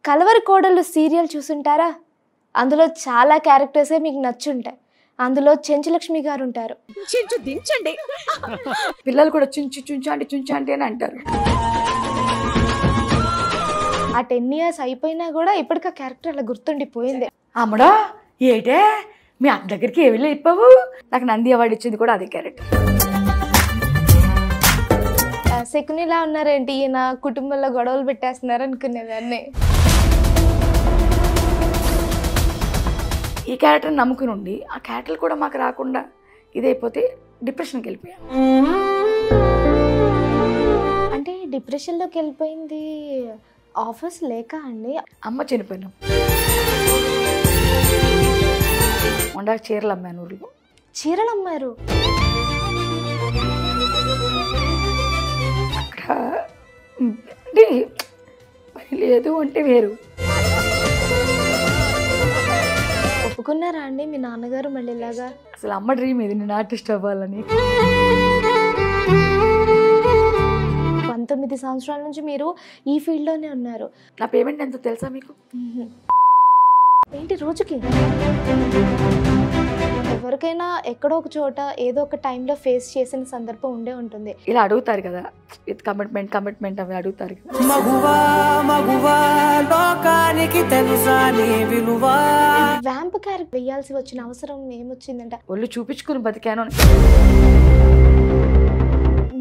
కలవరి కోడలు సీరియల్ చూసుంటారా? అందులో చాలా క్యారెక్టర్సే మీకు నచ్చుంటాయి. అందులో చెంచులక్ష్మి గారు ఉంటారు. చించు దించండి. పిల్లలు కూడా చుంచు చుంచు అంటే అని అంటారు. ఆ 10 years అయిపోయినా కూడా ఇప్పటికీ ఆ క్యారెక్టర్ అలా గుర్తుండిపోయింది. అమ్మడా ఏటే మీ అక్క దగ్గరికి ఏ వెళ్ళి చెప్పావు? నాకు నంది అవార్డు ఇచ్చింది కూడా అదే క్యారెక్టర్. శకునిలా ఉన్నారేంటి, ఈయన కుటుంబంలో గొడవలు పెట్టేస్తున్నారు అనుకునేదాన్ని. ఈ క్యారెక్టర్ నమ్ముకుని ఉండి ఆ క్యారెక్టర్ కూడా మాకు రాకుండా ఇదైపోతే డిప్రెషన్కి వెళ్ళిపోయాం. అంటే డిప్రెషన్లోకి వెళ్ళిపోయింది ఆఫర్స్ లేక అండి? అమ్మ చనిపోయినాం. మొండాకు చీరలు అమ్మాను ఊర్లో. చీరలు అమ్మారు? అక్కడ అంటే పని లేదు అంటే వేరు. ఒప్పుకున్నారా అండి మీ నాన్నగారు మళ్ళీ ఇలాగా? అసలు అమ్మ డ్రీమ్ ఇది, నేను ఆర్టిస్ట్ అవ్వాలని. 19 సంవత్సరాల నుంచి మీరు ఈ ఫీల్డ్లోనే ఉన్నారు. నా పేమెంట్ ఎంతో తెలుసా మీకు? ఏంటి రోజుకి? ఎవరికైనా ఎక్కడో ఒక చోట ఏదో ఒక టైంలో ఫేస్ చేసిన సందర్భం ఉండే ఉంటుంది. ఇలా అడుగుతారు కదా, విత్ కమిట్మెంట్ అవి అడుగుతారు కదా. వ్యాంప్ క్యారెక్టర్ వేయాల్సి వచ్చిన అవసరం ఏమొచ్చిందంట? ఒళ్ళు చూపించుకుని బతికాను.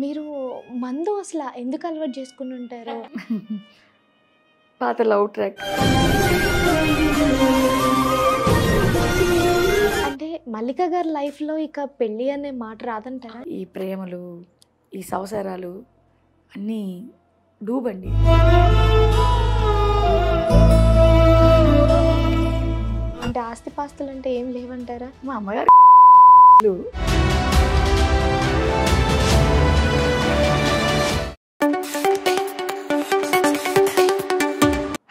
మీరు మందు అసలు ఎందుకు అలవాటు చేసుకుని ఉంటారు? పాత లవ్ ట్రాక్. అంటే మల్లిక గారి లైఫ్లో ఇక పెళ్ళి అనే మాట రాదంటారా? ఈ ప్రేమలు, ఈ సంసారాలు అన్నీ డూబండి. అంటే ఆస్తిపాస్తులు అంటే ఏం లేవంటారా? మా అమ్మగారు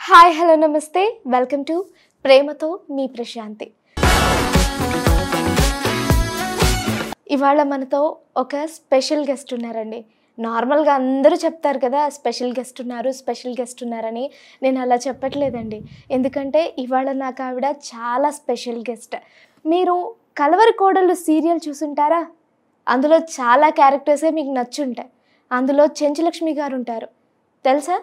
హాయ్, హలో, నమస్తే, వెల్కమ్ టు ప్రేమతో మీ ప్రశాంతి. ఇవాళ మనతో ఒక స్పెషల్ గెస్ట్ ఉన్నారండి. నార్మల్గా అందరూ చెప్తారు కదా స్పెషల్ గెస్ట్ ఉన్నారని. నేను అలా చెప్పట్లేదండి, ఎందుకంటే ఇవాళ నాకు ఆవిడ చాలా స్పెషల్ గెస్ట్. మీరు కలవరి కోడలు సీరియల్ చూసుంటారా? అందులో చాలా క్యారెక్టర్సే మీకు నచ్చుంటాయి. అందులో చెంచులక్ష్మి గారు ఉంటారు, తెలుసా?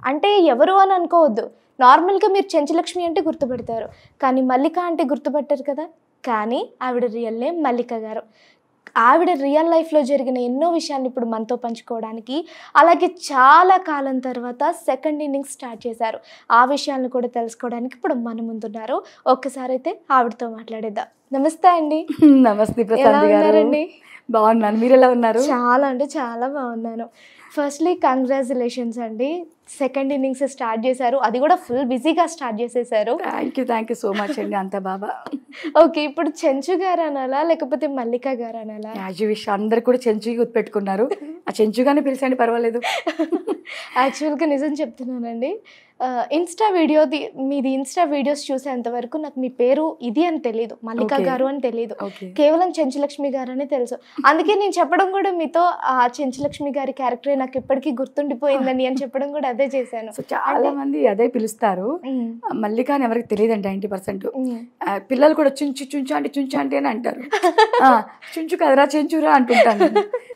అంటే ఎవరు అని అనుకోవద్దు, నార్మల్గా మీరు చెంచులక్ష్మి అంటే గుర్తుపెడతారు, కానీ మల్లిక అంటే గుర్తుపెట్టారు కదా. కానీ ఆవిడ రియల్ నేమ్ మల్లిక గారు. ఆవిడ రియల్ లైఫ్లో జరిగిన ఎన్నో విషయాలు ఇప్పుడు మనతో పంచుకోవడానికి, అలాగే చాలా కాలం తర్వాత సెకండ్ ఇన్నింగ్స్ స్టార్ట్ చేశారు. ఆ విషయాలను కూడా తెలుసుకోవడానికి ఇప్పుడు మన ముందున్నారు. ఒక్కసారి అయితే ఆవిడతో మాట్లాడేద్దాం. నమస్తే అండి. నమస్తే ప్రశాంత్ గారు. బాగున్నాను, మీరు ఎలా ఉన్నారు? చాలా అంటే చాలా బాగున్నాను. ఫస్ట్లీ కంగ్రాచులేషన్స్ అండి, సెకండ్ ఇన్నింగ్స్ స్టార్ట్ చేశారు, అది కూడా ఫుల్ బిజీగా స్టార్ట్ చేసేసారు. థ్యాంక్ యూ సో మచ్ అండి. అంత బాబా. ఓకే, ఇప్పుడు చెంచు గారు అనాలా లేకపోతే మల్లిక గారు అనాలా? యాజ్ విష్, అందరు కూడా చెంచుకి గుర్తుపెట్టుకున్నారు. ఆ చెంచుగానే పిలిచండి, పర్వాలేదు. యాక్చువల్గా నిజం చెప్తున్నానండి, మీది ఇన్స్టా వీడియోస్ చూసేంత వరకు నాకు మీ పేరు ఇది అని తెలియదు, మల్లిక గారు అని తెలియదు, కేవలం చెంచులక్ష్మి గారు అని తెలుసు. అందుకే నేను చెప్పడం కూడా మీతో ఆ చెంచులక్ష్మి గారి క్యారెక్టర్ నాకు ఇప్పటికీ గుర్తుండిపోయిందని అని చెప్పడం కూడా అదే చేశాను. చాలా మంది అదే పిలుస్తారు, మల్లిక అని ఎవరికి తెలియదండి 90%. పిల్లలు కూడా చుంచు అంటే అని అంటారు. చుంచు కదరా చెంచురా అంటుంటాను.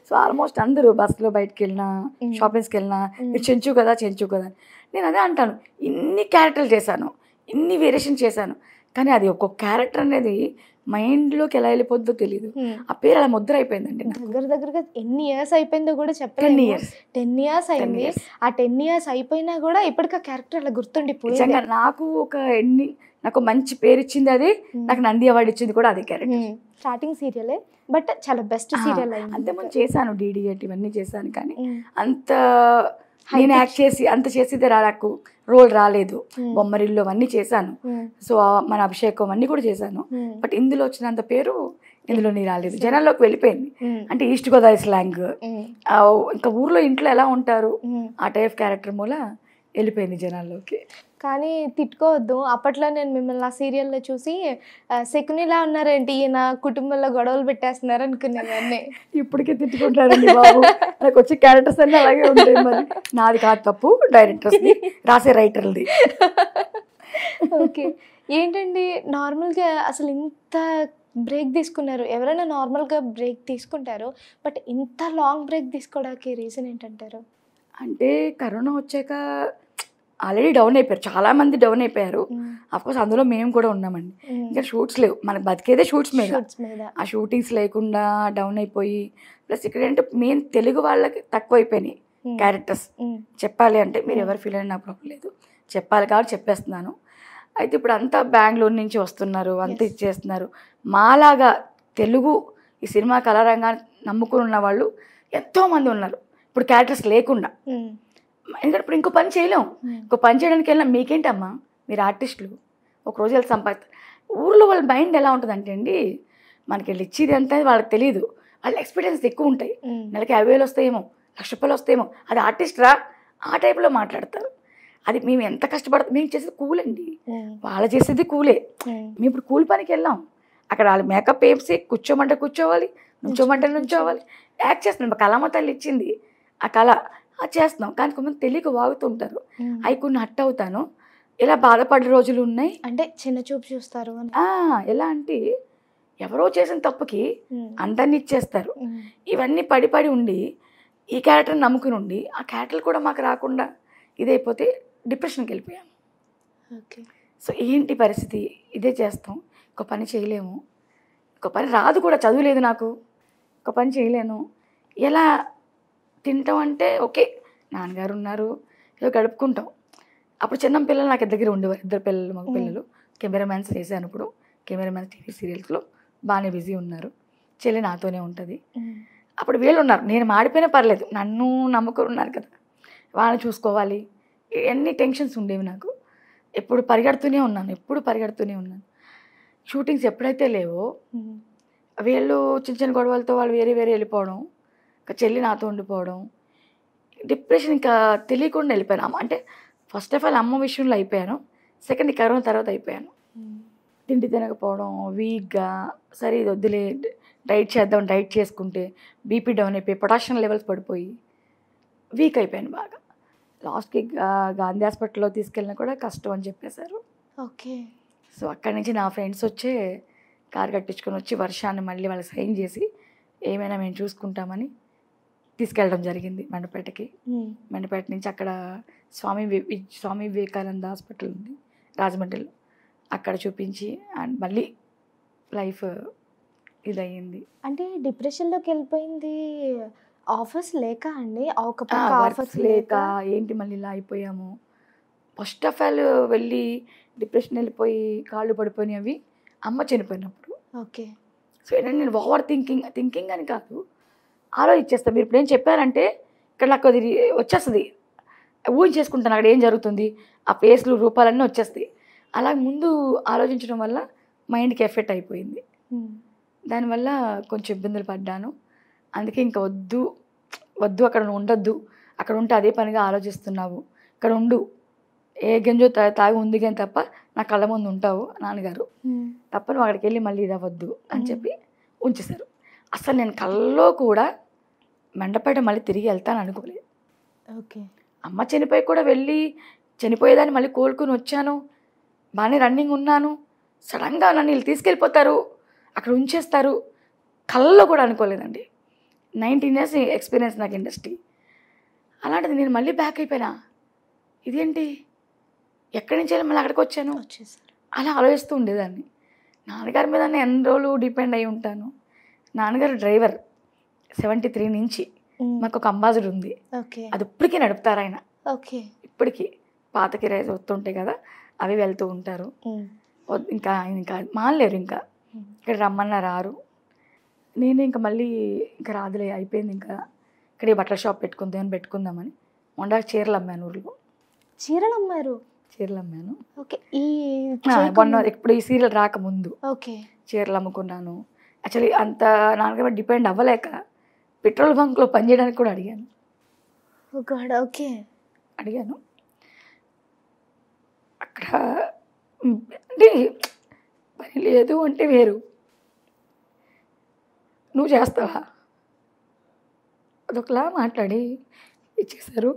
సో ఆల్మోస్ట్ అందరూ బస్సులో బయటకు వెళ్ళినా, షాపింగ్స్కి వెళ్ళినా మీరు చెంచు కదా నేను అదే అంటాను. ఇన్ని క్యారెక్టర్లు చేశాను, ఇన్ని వేరియేషన్ చేశాను, కానీ అది ఒక్కొక్క క్యారెక్టర్ అనేది మైండ్లోకి ఎలా వెళ్ళిపోతుందో తెలియదు. ఆ పేరు అలా ముద్ర అయిపోయిందండి. దగ్గరగా ఎన్ని ఇయర్స్ అయిపోయిందో కూడా చెప్పండి. 10 years అయింది. ఆ 10 years అయిపోయినా కూడా ఇప్పటికీ ఆ క్యారెక్టర్ అలా గుర్తుండిపోయింది. నాకు మంచి పేరు ఇచ్చింది అది, నాకు నంది అవార్డు ఇచ్చింది కూడా అదే క్యారెక్టర్. స్టార్టింగ్ సీరియలే, బట్ చాలా బెస్ట్ సీరియల్ అయింది. అంతకుముందు చేశాను, DDT ఇవన్నీ చేశాను, కానీ అంత నేను యాక్ట్ చేసి అంత చేసేదే నాకు రోల్ రాలేదు. బొమ్మరిల్లు అవన్నీ చేశాను, సో మన అభిషేకం అన్నీ కూడా చేశాను, బట్ ఇందులో వచ్చినంత పేరు ఇందులోని రాలేదు. జనాల్లోకి వెళ్ళిపోయింది. అంటే ఈస్ట్ గోదావరి స్లాంగ్, ఇంకా ఊర్లో ఇంట్లో ఎలా ఉంటారు ఆ టైప్ క్యారెక్టర్ మూల వెళ్ళిపోయింది జనాల్లోకి. కానీ తిట్టుకోవద్దు. అప్పట్లో నేను మిమ్మల్ని ఆ సీరియల్‌లో చూసి శకునిలా ఉన్నారేంటి ఈయన కుటుంబంలో గొడవలు పెట్టేస్తున్నారు అనుకునేదాన్ని. ఇప్పటికే తిట్టుకుంటారండి బాబు. నాకు వచ్చే క్యారెక్టర్స్ అన్నీ అలాగే ఉంటాయి. మరి నాది కాదు తప్పు, డైరెక్టర్స్ది, రాసే రైటర్లది. ఓకే. ఏంటండి నార్మల్‌గా అసలు ఇంత బ్రేక్ తీసుకున్నారు. ఎవరైనా నార్మల్‌గా బ్రేక్ తీసుకుంటారు. బట్ ఇంత లాంగ్ బ్రేక్ తీసుకోవడానికి రీజన్ ఏంటంటారు? అంటే కరోనా వచ్చాక ఆల్రెడీ డౌన్ అయిపోయారు, చాలామంది డౌన్ అయిపోయారు. అఫ్కోర్స్ అందులో మేము కూడా ఉన్నామండి. ఇంకా షూట్స్ లేవు, మనకు బతికేదే షూట్స్ మీద. ఆ షూటింగ్స్ లేకుండా డౌన్ అయిపోయి, ప్లస్ ఇక్కడ ఏంటంటే మెయిన్ తెలుగు వాళ్ళకి తక్కువ అయిపోయినాయి క్యారెక్టర్స్. చెప్పాలి అంటే మీరు ఎవరు ఫీల్ అయినా నాకు ప్రాబ్లం లేదు, చెప్పాలి కాబట్టి చెప్పేస్తున్నాను. అయితే ఇప్పుడు అంతా బెంగళూరు నుంచి వస్తున్నారు, అంతా ఇచ్చేస్తున్నారు. మాలాగా తెలుగు ఈ సినిమా కళారంగాన్ని నమ్ముకుని ఉన్న వాళ్ళు ఎంతోమంది ఉన్నారు ఇప్పుడు క్యారెక్టర్స్ లేకుండా. ఎందుకంటే ఇప్పుడు ఇంకో పని చేయలేం, ఇంకో పని చేయడానికి వెళ్ళినా మీకేంటమ్మా, మీరు ఆర్టిస్టులు ఒక రోజు వెళ్ళి సంపాదిస్తారు. ఊళ్ళో వాళ్ళ మైండ్ ఎలా ఉంటుందంటే అండి, మనకి వెళ్ళి ఇచ్చేది అంతా వాళ్ళకి తెలియదు, వాళ్ళ ఎక్స్పీరియన్స్ ఎక్కువ ఉంటాయి. నెలకి 50,000 వస్తాయేమో, 1,00,000 రూపాయలు వస్తాయేమో, అది ఆర్టిస్ట్ రా ఆ టైప్లో మాట్లాడతారు. అది మేము ఎంత కష్టపడతాం, మేము చేసేది కూలండి, వాళ్ళు చేసేది కూలే. మేము ఇప్పుడు కూలి పనికి వెళ్ళాం, అక్కడ వాళ్ళు మేకప్ వేసి కూర్చోమంటే కూర్చోవాలి, నుంచోమంటే నుంచోవాలి, యాక్ట్ చేస్తున్నాం. కళమ్మ తల్లి ఇచ్చింది ఆ కళ, అది చేస్తున్నాం. కానీ కొంతమంది తెలియక వాగుతూ ఉంటారు, అవి కొన్ని హట్ అవుతాను. ఇలా బాధపడే రోజులు ఉన్నాయి. అంటే చిన్న చూపు చూస్తారు అని. ఎలా అంటే ఎవరో చేసిన తప్పుకి అందరినీ ఇచ్చేస్తారు. ఇవన్నీ పడి పడి ఉండి ఈ క్యారెక్టర్ని నమ్ముకుని ఉండి ఆ క్యారెక్టర్లు కూడా మాకు రాకుండా ఇదైపోతే డిప్రెషన్కి వెళ్ళిపోయాము. ఓకే. సో ఏంటి పరిస్థితి, ఇదే చేస్తాం, ఒక పని చేయలేము, ఒక పని రాదు కూడా, చదువులేదు నాకు, ఒక పని చేయలేను. ఎలా తింటాం అంటే ఓకే నాన్నగారు ఉన్నారు, ఏదో గడుపుకుంటాం. అప్పుడు చిన్న పిల్లలు నాకు దగ్గర ఉండేవారు, 2 పిల్లలు, మగ పిల్లలు. కెమెరామ్యాన్స్ చేశాను, ఇప్పుడు కెమెరామ్యాన్స్ టీవీ సీరియల్స్లో బాగానే బిజీ ఉన్నారు. చెల్లి నాతోనే ఉంటుంది. అప్పుడు వీళ్ళు ఉన్నారు, నేను మాడిపోయినా పర్లేదు, నన్ను నమ్ముకొని ఉన్నారు కదా, వాళ్ళని చూసుకోవాలి, ఎన్ని టెన్షన్స్ ఉండేవి నాకు. ఎప్పుడు పరిగెడుతూనే ఉన్నాను. షూటింగ్స్ ఎప్పుడైతే లేవో వీళ్ళు చిన్న చిన్న గొడవలతో వాళ్ళు వేరే వెళ్ళిపోవడం, ఇంకా చెల్లి నాతో ఉండిపోవడం, డిప్రెషన్ ఇంకా తెలియకుండా వెళ్ళిపోయాను. అంటే ఫస్ట్ ఆఫ్ ఆల్ అమ్మ విషయంలో అయిపోయాను, సెకండ్ కరోనా తర్వాత అయిపోయాను. తిండి తినకపోవడం, వీక్గా, సరే ఇది వద్దులే డైట్ చేద్దాం, డైట్ చేసుకుంటే బీపీ డౌన్ అయిపోయి పొటాషియం లెవెల్స్ పడిపోయి వీక్ అయిపోయాను బాగా. లాస్ట్కి గాంధీ హాస్పిటల్లో తీసుకెళ్ళినా కూడా కష్టం అని చెప్పేశారు. ఓకే. సో అక్కడి నుంచి నా ఫ్రెండ్స్ వచ్చే కారు కట్టించుకొని వచ్చి వర్షాన్ని మళ్ళీ వాళ్ళకి సైన్ చేసి ఏమైనా మేము చూసుకుంటామని తీసుకెళ్ళడం జరిగింది మండపేటకి. మండపేట నుంచి అక్కడ స్వామి వివేకానంద హాస్పిటల్ ఉంది రాజమండ్రిలో, అక్కడ చూపించి అండ్ మళ్ళీ లైఫ్ ఇదయ్యింది. అంటే డిప్రెషన్లోకి వెళ్ళిపోయింది ఆఫర్స్ లేక అండి? ఒక ఆఫర్స్ లేక ఏంటి మళ్ళీ ఇలా అయిపోయాము. ఫస్ట్ ఆఫ్ ఆల్ వెళ్ళి డిప్రెషన్ వెళ్ళిపోయి కాళ్ళు పడిపోయినాయి అవి అమ్మ చనిపోయినప్పుడు. ఓకే. సో ఏంటంటే నేను ఓవర్ థింకింగ్ అని కాదు, ఆలోచించేస్తాను. మీరు ఇప్పుడు ఏం చెప్పారంటే ఇక్కడ నాకు అది వచ్చేస్తుంది, ఊహించేసుకుంటాను అక్కడ ఏం జరుగుతుంది, ఆ ఫేస్లు రూపాలన్నీ వచ్చేస్తాయి. అలా ముందు ఆలోచించడం వల్ల మైండ్కి ఎఫెక్ట్ అయిపోయింది. దానివల్ల కొంచెం ఇబ్బందులు పడ్డాను. అందుకే ఇంకా వద్దు అక్కడ ఉండొద్దు, అక్కడ ఉంటే అదే పనిగా ఆలోచిస్తున్నావు, ఇక్కడ ఉండు, ఏ గంజో తాగి ఉంది కానీ తప్ప నా కళ్ళ ముందు ఉంటావు నాన్నగారు, తప్ప నువ్వు అక్కడికి వెళ్ళి మళ్ళీ ఇది అవ్వద్దు అని చెప్పి ఉంచేశారు. అసలు నేను కళ్ళలో కూడా మండపేట మళ్ళీ తిరిగి వెళ్తాను అనుకోలేదు. ఓకే. అమ్మ చనిపోయి కూడా వెళ్ళి చనిపోయేదాన్ని మళ్ళీ కోలుకుని వచ్చాను, బాగానే రన్నింగ్ ఉన్నాను. సడన్గా నన్ను వీళ్ళు తీసుకెళ్ళిపోతారు, అక్కడ ఉంచేస్తారు, కళ్ళలో కూడా అనుకోలేదండి. 19 years ఎక్స్పీరియన్స్ నాకు ఇండస్ట్రీ. అలాంటిది నేను మళ్ళీ బ్యాక్ అయిపోయినా, ఇదేంటి, ఎక్కడి నుంచి వెళ్ళి మళ్ళీ అక్కడికి వచ్చాను, అలా ఆలోచిస్తూ ఉండేదాన్ని. నాన్నగారి మీద నేను ఎన్ని రోజులు డిపెండ్ అయి ఉంటాను. నాన్నగారు డ్రైవర్ 73 నుంచి, మాకు ఒక అంబాసిడర్ ఉంది, అది ఇప్పటికీ నడుపుతారు ఆయన. ఓకే. ఇప్పటికీ పాత కిరాయి వస్తుంటాయి కదా, అవి వెళ్తూ ఉంటారు. ఇంకా మానలేరు, ఇంకా ఇక్కడ రమ్మన్నా రారు. నేను ఇంకా మళ్ళీ ఇంకా రాదులే అయిపోయింది, ఇంకా ఇక్కడ బట్టల షాప్ పెట్టుకుందామని మొండాకు చీరలు అమ్మాను ఊళ్ళో. చీరలు అమ్మారు? చీరలు అమ్మాను. ఓకే. ఇప్పుడు ఈ సీరియల్ రాకముందు ఓకే చీరలు అమ్ముకున్నాను. యాక్చువల్లీ అంత నాన్నగారు డిపెండ్ అవ్వలేక పెట్రోల్ బంక్లో పనిచేయడానికి కూడా అడిగాను. ఓకే. అడిగాను. అక్కడ అంటే పని లేదు అంటే వేరు, నువ్వు చేస్తావా, అదొకలా మాట్లాడి ఇచ్చేసారు.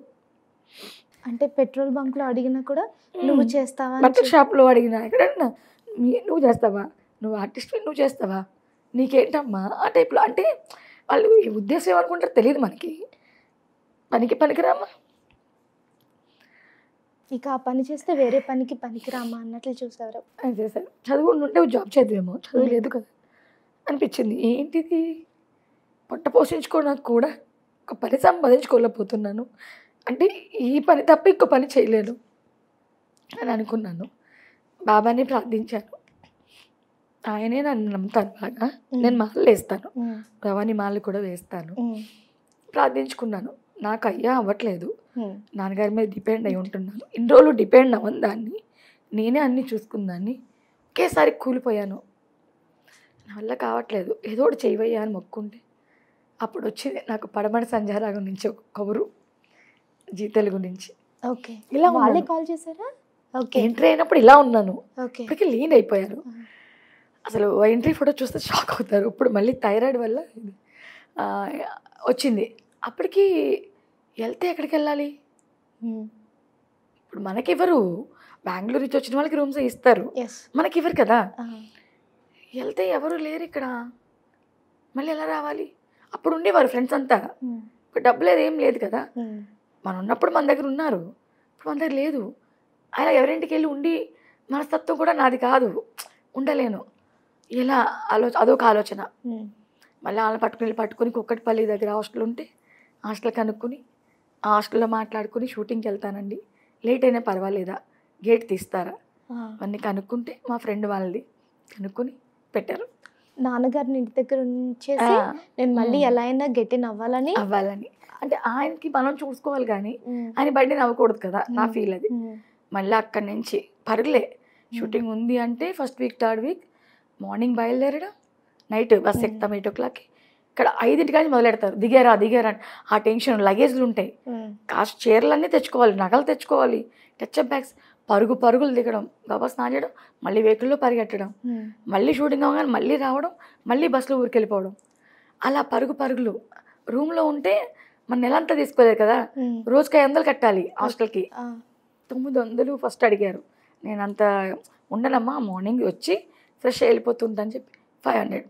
అంటే పెట్రోల్ బంక్లో అడిగినా కూడా నువ్వు చేస్తావా బట్టల షాప్లో అడిగినా ఎక్కడన్నా నువ్వు చేస్తావా, నువ్వు ఆర్టిస్ట్ నువ్వు చేస్తావా, నీకేంటమ్మా ఆ టైప్లో. అంటే వాళ్ళు ఈ ఉద్దేశం ఏమనుకుంటారో తెలియదు మనకి, పనికిరామా, ఇక ఆ పని చేస్తే వేరే పనికి పనికిరామా అన్నట్లు చూసారు. అని చేశారు. చదువుకుంటుంటే జాబ్ చేద్దామేమో, చదువు లేదు కదా అనిపించింది. ఏంటిది పొట్ట పోషించుకోవడానికి కూడా ఒక పని సంపాదించుకోలేకపోతున్నాను అంటే ఈ పని తప్ప ఇంకో పని చేయలేను అని అనుకున్నాను. బాబాని ప్రార్థించాను, ఆయనే నన్ను నమ్ముతాను బాగా. నేను మాలలు వేస్తాను, భవాని మాలలు కూడా వేస్తాను. ప్రార్థించుకున్నాను, నాకు అయ్యా అవ్వట్లేదు, నాన్నగారి మీద డిపెండ్ అయి ఉంటున్నాను. ఇన్ని రోజులు డిపెండ్ అవ్వను దాన్ని, నేనే అన్నీ చూసుకుందాన్ని. ఒకేసారి కూలిపోయాను, నా వల్ల కావట్లేదు, ఏదో ఒకటి చేయవయ్యా అని మొక్కుంటే అప్పుడు వచ్చింది నాకు పడమటి సంధ్యారాగం నుంచి ఒక కబురు, జీ తెలుగు నుంచి. ఓకే, ఇలా వాళ్ళే కాల్ చేశారా? ఓకే, ఎంట్రీ అయినప్పుడు ఇలా ఉన్నాను, ఓకే, ఇప్పటికీ లీన్ అయిపోయారు. అసలు ఎంట్రీ ఫోటో చూస్తే షాక్ అవుతారు. ఇప్పుడు మళ్ళీ థైరాయిడ్ వల్ల వచ్చింది. అప్పటికి వెళ్తే ఎక్కడికి వెళ్ళాలి, ఇప్పుడు మనకివ్వరు, బెంగళూరు నుంచి వచ్చిన వాళ్ళకి రూమ్స్ ఇస్తారు, మనకి ఇవ్వరు కదా. వెళ్తే ఎవరు లేరు ఇక్కడ, మళ్ళీ ఎలా రావాలి? అప్పుడు ఉండేవారు ఫ్రెండ్స్ అంతా, ఇప్పుడు డబ్బు లేదు ఏం లేదు కదా. మనం ఉన్నప్పుడు మన దగ్గర ఉన్నారు, ఇప్పుడు మన దగ్గర లేదు. ఆయన ఎవరింటికి వెళ్ళి ఉండి మనస్తత్వం కూడా నాది కాదు, ఉండలేను. ఎలా అదొక ఆలోచన. మళ్ళీ వాళ్ళని పట్టుకుని కుక్కటిపల్లి దగ్గర హాస్టల్ ఉంటే హాస్టల్ కనుక్కొని ఆ హాస్టల్లో మాట్లాడుకుని షూటింగ్కి వెళ్తానండి, లేట్ అయినా పర్వాలేదా, గేట్ తీస్తారా అవన్నీ కనుక్కుంటే మా ఫ్రెండ్ వాళ్ళది కనుక్కొని పెట్టారు. నాన్నగారిని ఇంటి దగ్గర ఉంచేసి నేను మళ్ళీ ఎలా అయినా గెట్టిన్ అవ్వాలని అంటే ఆయనకి మనం చూసుకోవాలి కానీ ఆయన బయట నవ్వకూడదు కదా, నా ఫీల్ అది. మళ్ళీ అక్కడి నుంచి పరుగులే, షూటింగ్ ఉంది అంటే first week third week morning బయలుదేరడం, నైట్ బస్ ఎక్కుతాం 8 o'clockకి. ఇక్కడ 5 నుంచి మొదలెడతారు, దిగారా అని. ఆ టెన్షన్, లగేజ్లు ఉంటాయి, కాస్ట్ చీరలన్నీ తెచ్చుకోవాలి, నగలు తెచ్చుకోవాలి, టచ్అప్ బ్యాగ్స్, పరుగులు దిగడం, గబా స్నానం చేయడం, మళ్ళీ వెహికల్లో పరిగెట్టడం, మళ్ళీ షూటింగ్ అవ్వగానే మళ్ళీ రావడం, మళ్ళీ బస్సులో ఊరికి వెళ్ళిపోవడం, అలా పరుగులు. రూమ్లో ఉంటే మన నెలంతా తీసుకోలేదు కదా, రోజుకి 500 కట్టాలి హాస్టల్కి. 900 ఫస్ట్ అడిగారు. నేను అంత ఉండనమ్మా, మార్నింగ్ వచ్చి ఫ్రెష్ వెళ్ళిపోతుందని చెప్పి 500.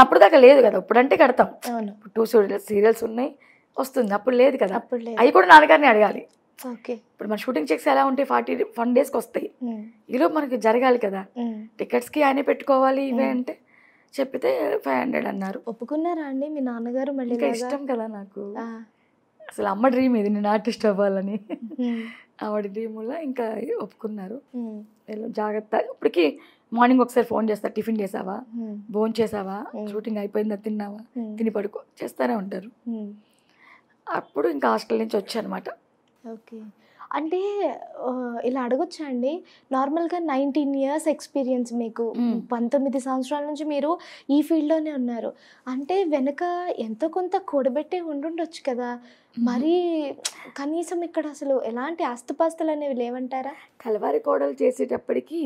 అప్పుడు దాకా లేదు కదా, ఇప్పుడంటే కడతాం, 2 సీరియల్స్ ఉన్నాయి వస్తుంది, అప్పుడు లేదు కదా. అవి కూడా నాన్నగారిని అడగాలి. ఇప్పుడు మన షూటింగ్ చెక్స్ ఎలా ఉంటాయి, 41 daysకి వస్తాయి, ఈలోపు మనకి జరగాలి కదా, టికెట్స్కి ఆయనే పెట్టుకోవాలి ఇవే అంటే చెప్పితే 500 అన్నారు. ఒప్పుకున్నారా అండి మీ నాన్నగారు? మళ్ళీ ఇంకా ఇష్టం కదా నాకు, అసలు అమ్మ డ్రీమ్ ఇది, నేను ఆర్టిస్ట్ అవ్వాలని. ఆవిడ డ్రీమ్ వల్ల ఇంకా ఒప్పుకున్నారు. జాగ్రత్త, ఇప్పటికి మార్నింగ్ ఒకసారి ఫోన్ చేస్తారు, టిఫిన్ చేసావా, భోజనం చేసావా, షూటింగ్ అయిపోయిందా, తిన్నావా, తిని పడుకో చేస్తూనే ఉంటారు. అప్పుడు ఇంకా హాస్టల్ నుంచి వచ్చానమాట. ఓకే, అంటే ఇలా అడగొచ్చా అండి, నార్మల్గా 19 years ఎక్స్పీరియన్స్ మీకు, 19 సంవత్సరాల నుంచి మీరు ఈ ఫీల్డ్లోనే ఉన్నారు అంటే వెనక ఎంతో కొంత కూడబెట్టే ఉండుండొచ్చు కదా, మరి కనీసం ఇక్కడ అసలు ఎలాంటి ఆస్తుపాస్తులు అనేవి లేవంటారా? కలవారి కోడలు చేసేటప్పటికి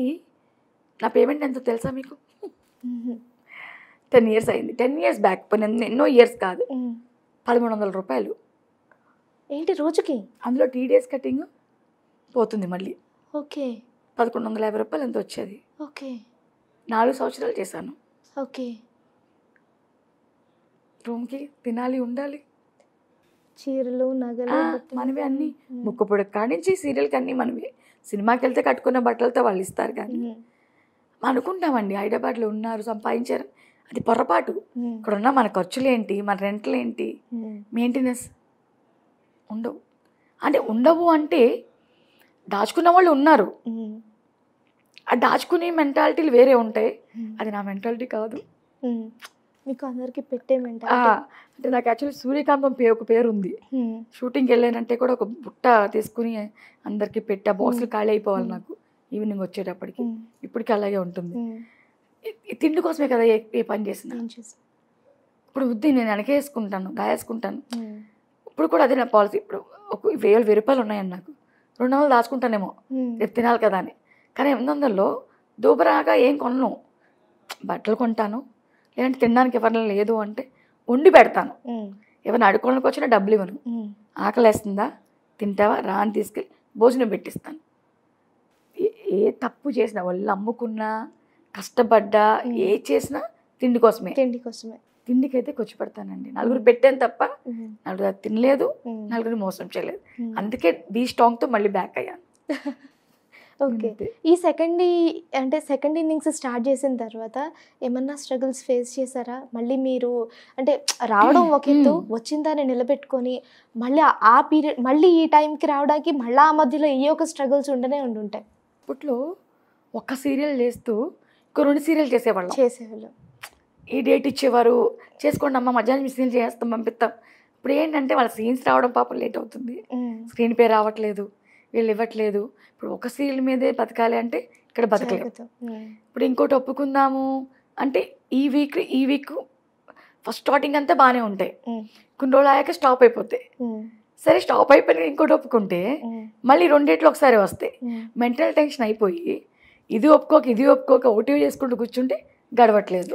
నా పేమెంట్ ఎంతో తెలుసా మీకు? 10 years అయింది, 10 years బ్యాక్, ఎన్నో ఇయర్స్ కాదు, 1300 రూపాయలు. ఏంటి రోజుకి? అందులో TDS కటింగ్ పోతుంది మళ్ళీ. ఓకే, 1150 రూపాయలు ఎంత వచ్చేది. ఓకే, 4 సంవత్సరాలు చేశాను. ఓకే, రూమ్కి తినాలి, ఉండాలి, చీరలు నగలు మనవి అన్నీ, ముక్కు పొడి కానించి సీరియల్కి అన్నీ మనవి. సినిమాకి వెళ్తే కట్టుకున్న బట్టలతో వాళ్ళు ఇస్తారు కానీ అనుకుంటామండి హైదరాబాద్లో ఉన్నారు సంపాదించారు, అది పొరపాటు. ఇక్కడ ఉన్న మన ఖర్చులు ఏంటి, మన రెంట్లు ఏంటి, మెయింటెనెన్స్ ఉండవు. అంటే ఉండవు అంటే దాచుకున్న వాళ్ళు ఉన్నారు, ఆ దాచుకునే మెంటాలిటీలు వేరే ఉంటాయి, అది నా మెంటాలిటీ కాదు. మీకు అందరికి పెట్టే మెంటాలిటీ అంటే నాకు యాక్చువల్లీ సూర్యకాంతం ఒక పేరు ఉంది. షూటింగ్కి వెళ్ళానంటే కూడా ఒక బుట్ట తీసుకుని అందరికి పెట్టి ఆ బాక్సులు ఖాళీ అయిపోవాలి నాకు ఈవినింగ్ వచ్చేటప్పటికి. ఇప్పటికీ అలాగే ఉంటుంది. తిండి కోసమే కదా ఏ పని చేసినా. ఇప్పుడు బుద్ధి నేను వెనకేసుకుంటాను, దాయేసుకుంటాను. ఇప్పుడు కూడా అదే నా పాలసీ. ఇప్పుడు ఒక 1000 రూపాయలు ఉన్నాయని నాకు 200 దాచుకుంటానేమో రేపు తినాలి కదా అని. కానీ 800లో దూబరాగా ఏం కొనను. బట్టలు కొంటాను, లేదంటే తినడానికి ఎవరైనా లేదు అంటే వండి పెడతాను. ఎవరైనా అడుకోవడానికి వచ్చినా డబ్బులు ఇవ్వను. ఆకలి వేస్తుందా, తింటావా రా అని తీసుకెళ్ళి భోజనం పెట్టిస్తాను. ఏ తప్పు చేసినా, వాళ్ళు అమ్ముకున్నా, కష్టపడ్డా, ఏ చేసినా తిండి కోసమే. తిండికి అయితే ఖర్చు పెడతానండి. నలుగురు పెట్టాను తప్ప నలుగురు అది తినలేదు, నలుగురు మోసం చేయలేదు. అందుకే బీ స్ట్రాంగ్తో మళ్ళీ బ్యాక్ అయ్యాను. ఓకే. ఈ సెకండ్ ఇన్నింగ్స్ స్టార్ట్ చేసిన తర్వాత ఏమన్నా స్ట్రగుల్స్ ఫేస్ చేశారా? మళ్ళీ మీరు అంటే రావడం ఒక ఎత్తు, వచ్చిన దాన్ని నిలబెట్టుకొని మళ్ళీ ఆ పీరియడ్ మళ్ళీ ఈ టైంకి రావడానికి మళ్ళీ ఆ మధ్యలో ఏ ఒక స్ట్రగుల్స్ ఉండుంటాయి. అప్పట్లో ఒక్క సీరియల్ చేస్తూ ఇంకో 2 సీరియల్ చేసేవాళ్ళు. ఈ డేట్ ఇచ్చేవారు, చేసుకోండి అమ్మ మధ్యాహ్నం సీరియల్ చేస్తాం పంపిస్తాం. ఇప్పుడు ఏంటంటే వాళ్ళ సీన్స్ రావడం పాపం లేట్ అవుతుంది, స్క్రీన్ పే రావట్లేదు, వీళ్ళు ఇవ్వట్లేదు. ఇప్పుడు ఒక సీరియల్ మీదే బతకాలి అంటే ఇక్కడ బతకలేదు. ఇప్పుడు ఇంకోటి ఒప్పుకుందాము అంటే ఈ వీక్ ఫస్ట్ స్టార్టింగ్ అంతా బాగానే ఉంటాయి, కొన్ని రోజులు అయ్యాక స్టాప్ అయిపోతాయి. సరే స్టాప్ అయిపోయి ఇంకోటి ఒప్పుకుంటే మళ్ళీ 2 డేట్లు ఒకసారి వస్తాయి. మెంటల్ టెన్షన్ అయిపోయి ఇది ఒప్పుకోక ఓటీవీ చేసుకుంటూ కూర్చుంటే గడవట్లేదు.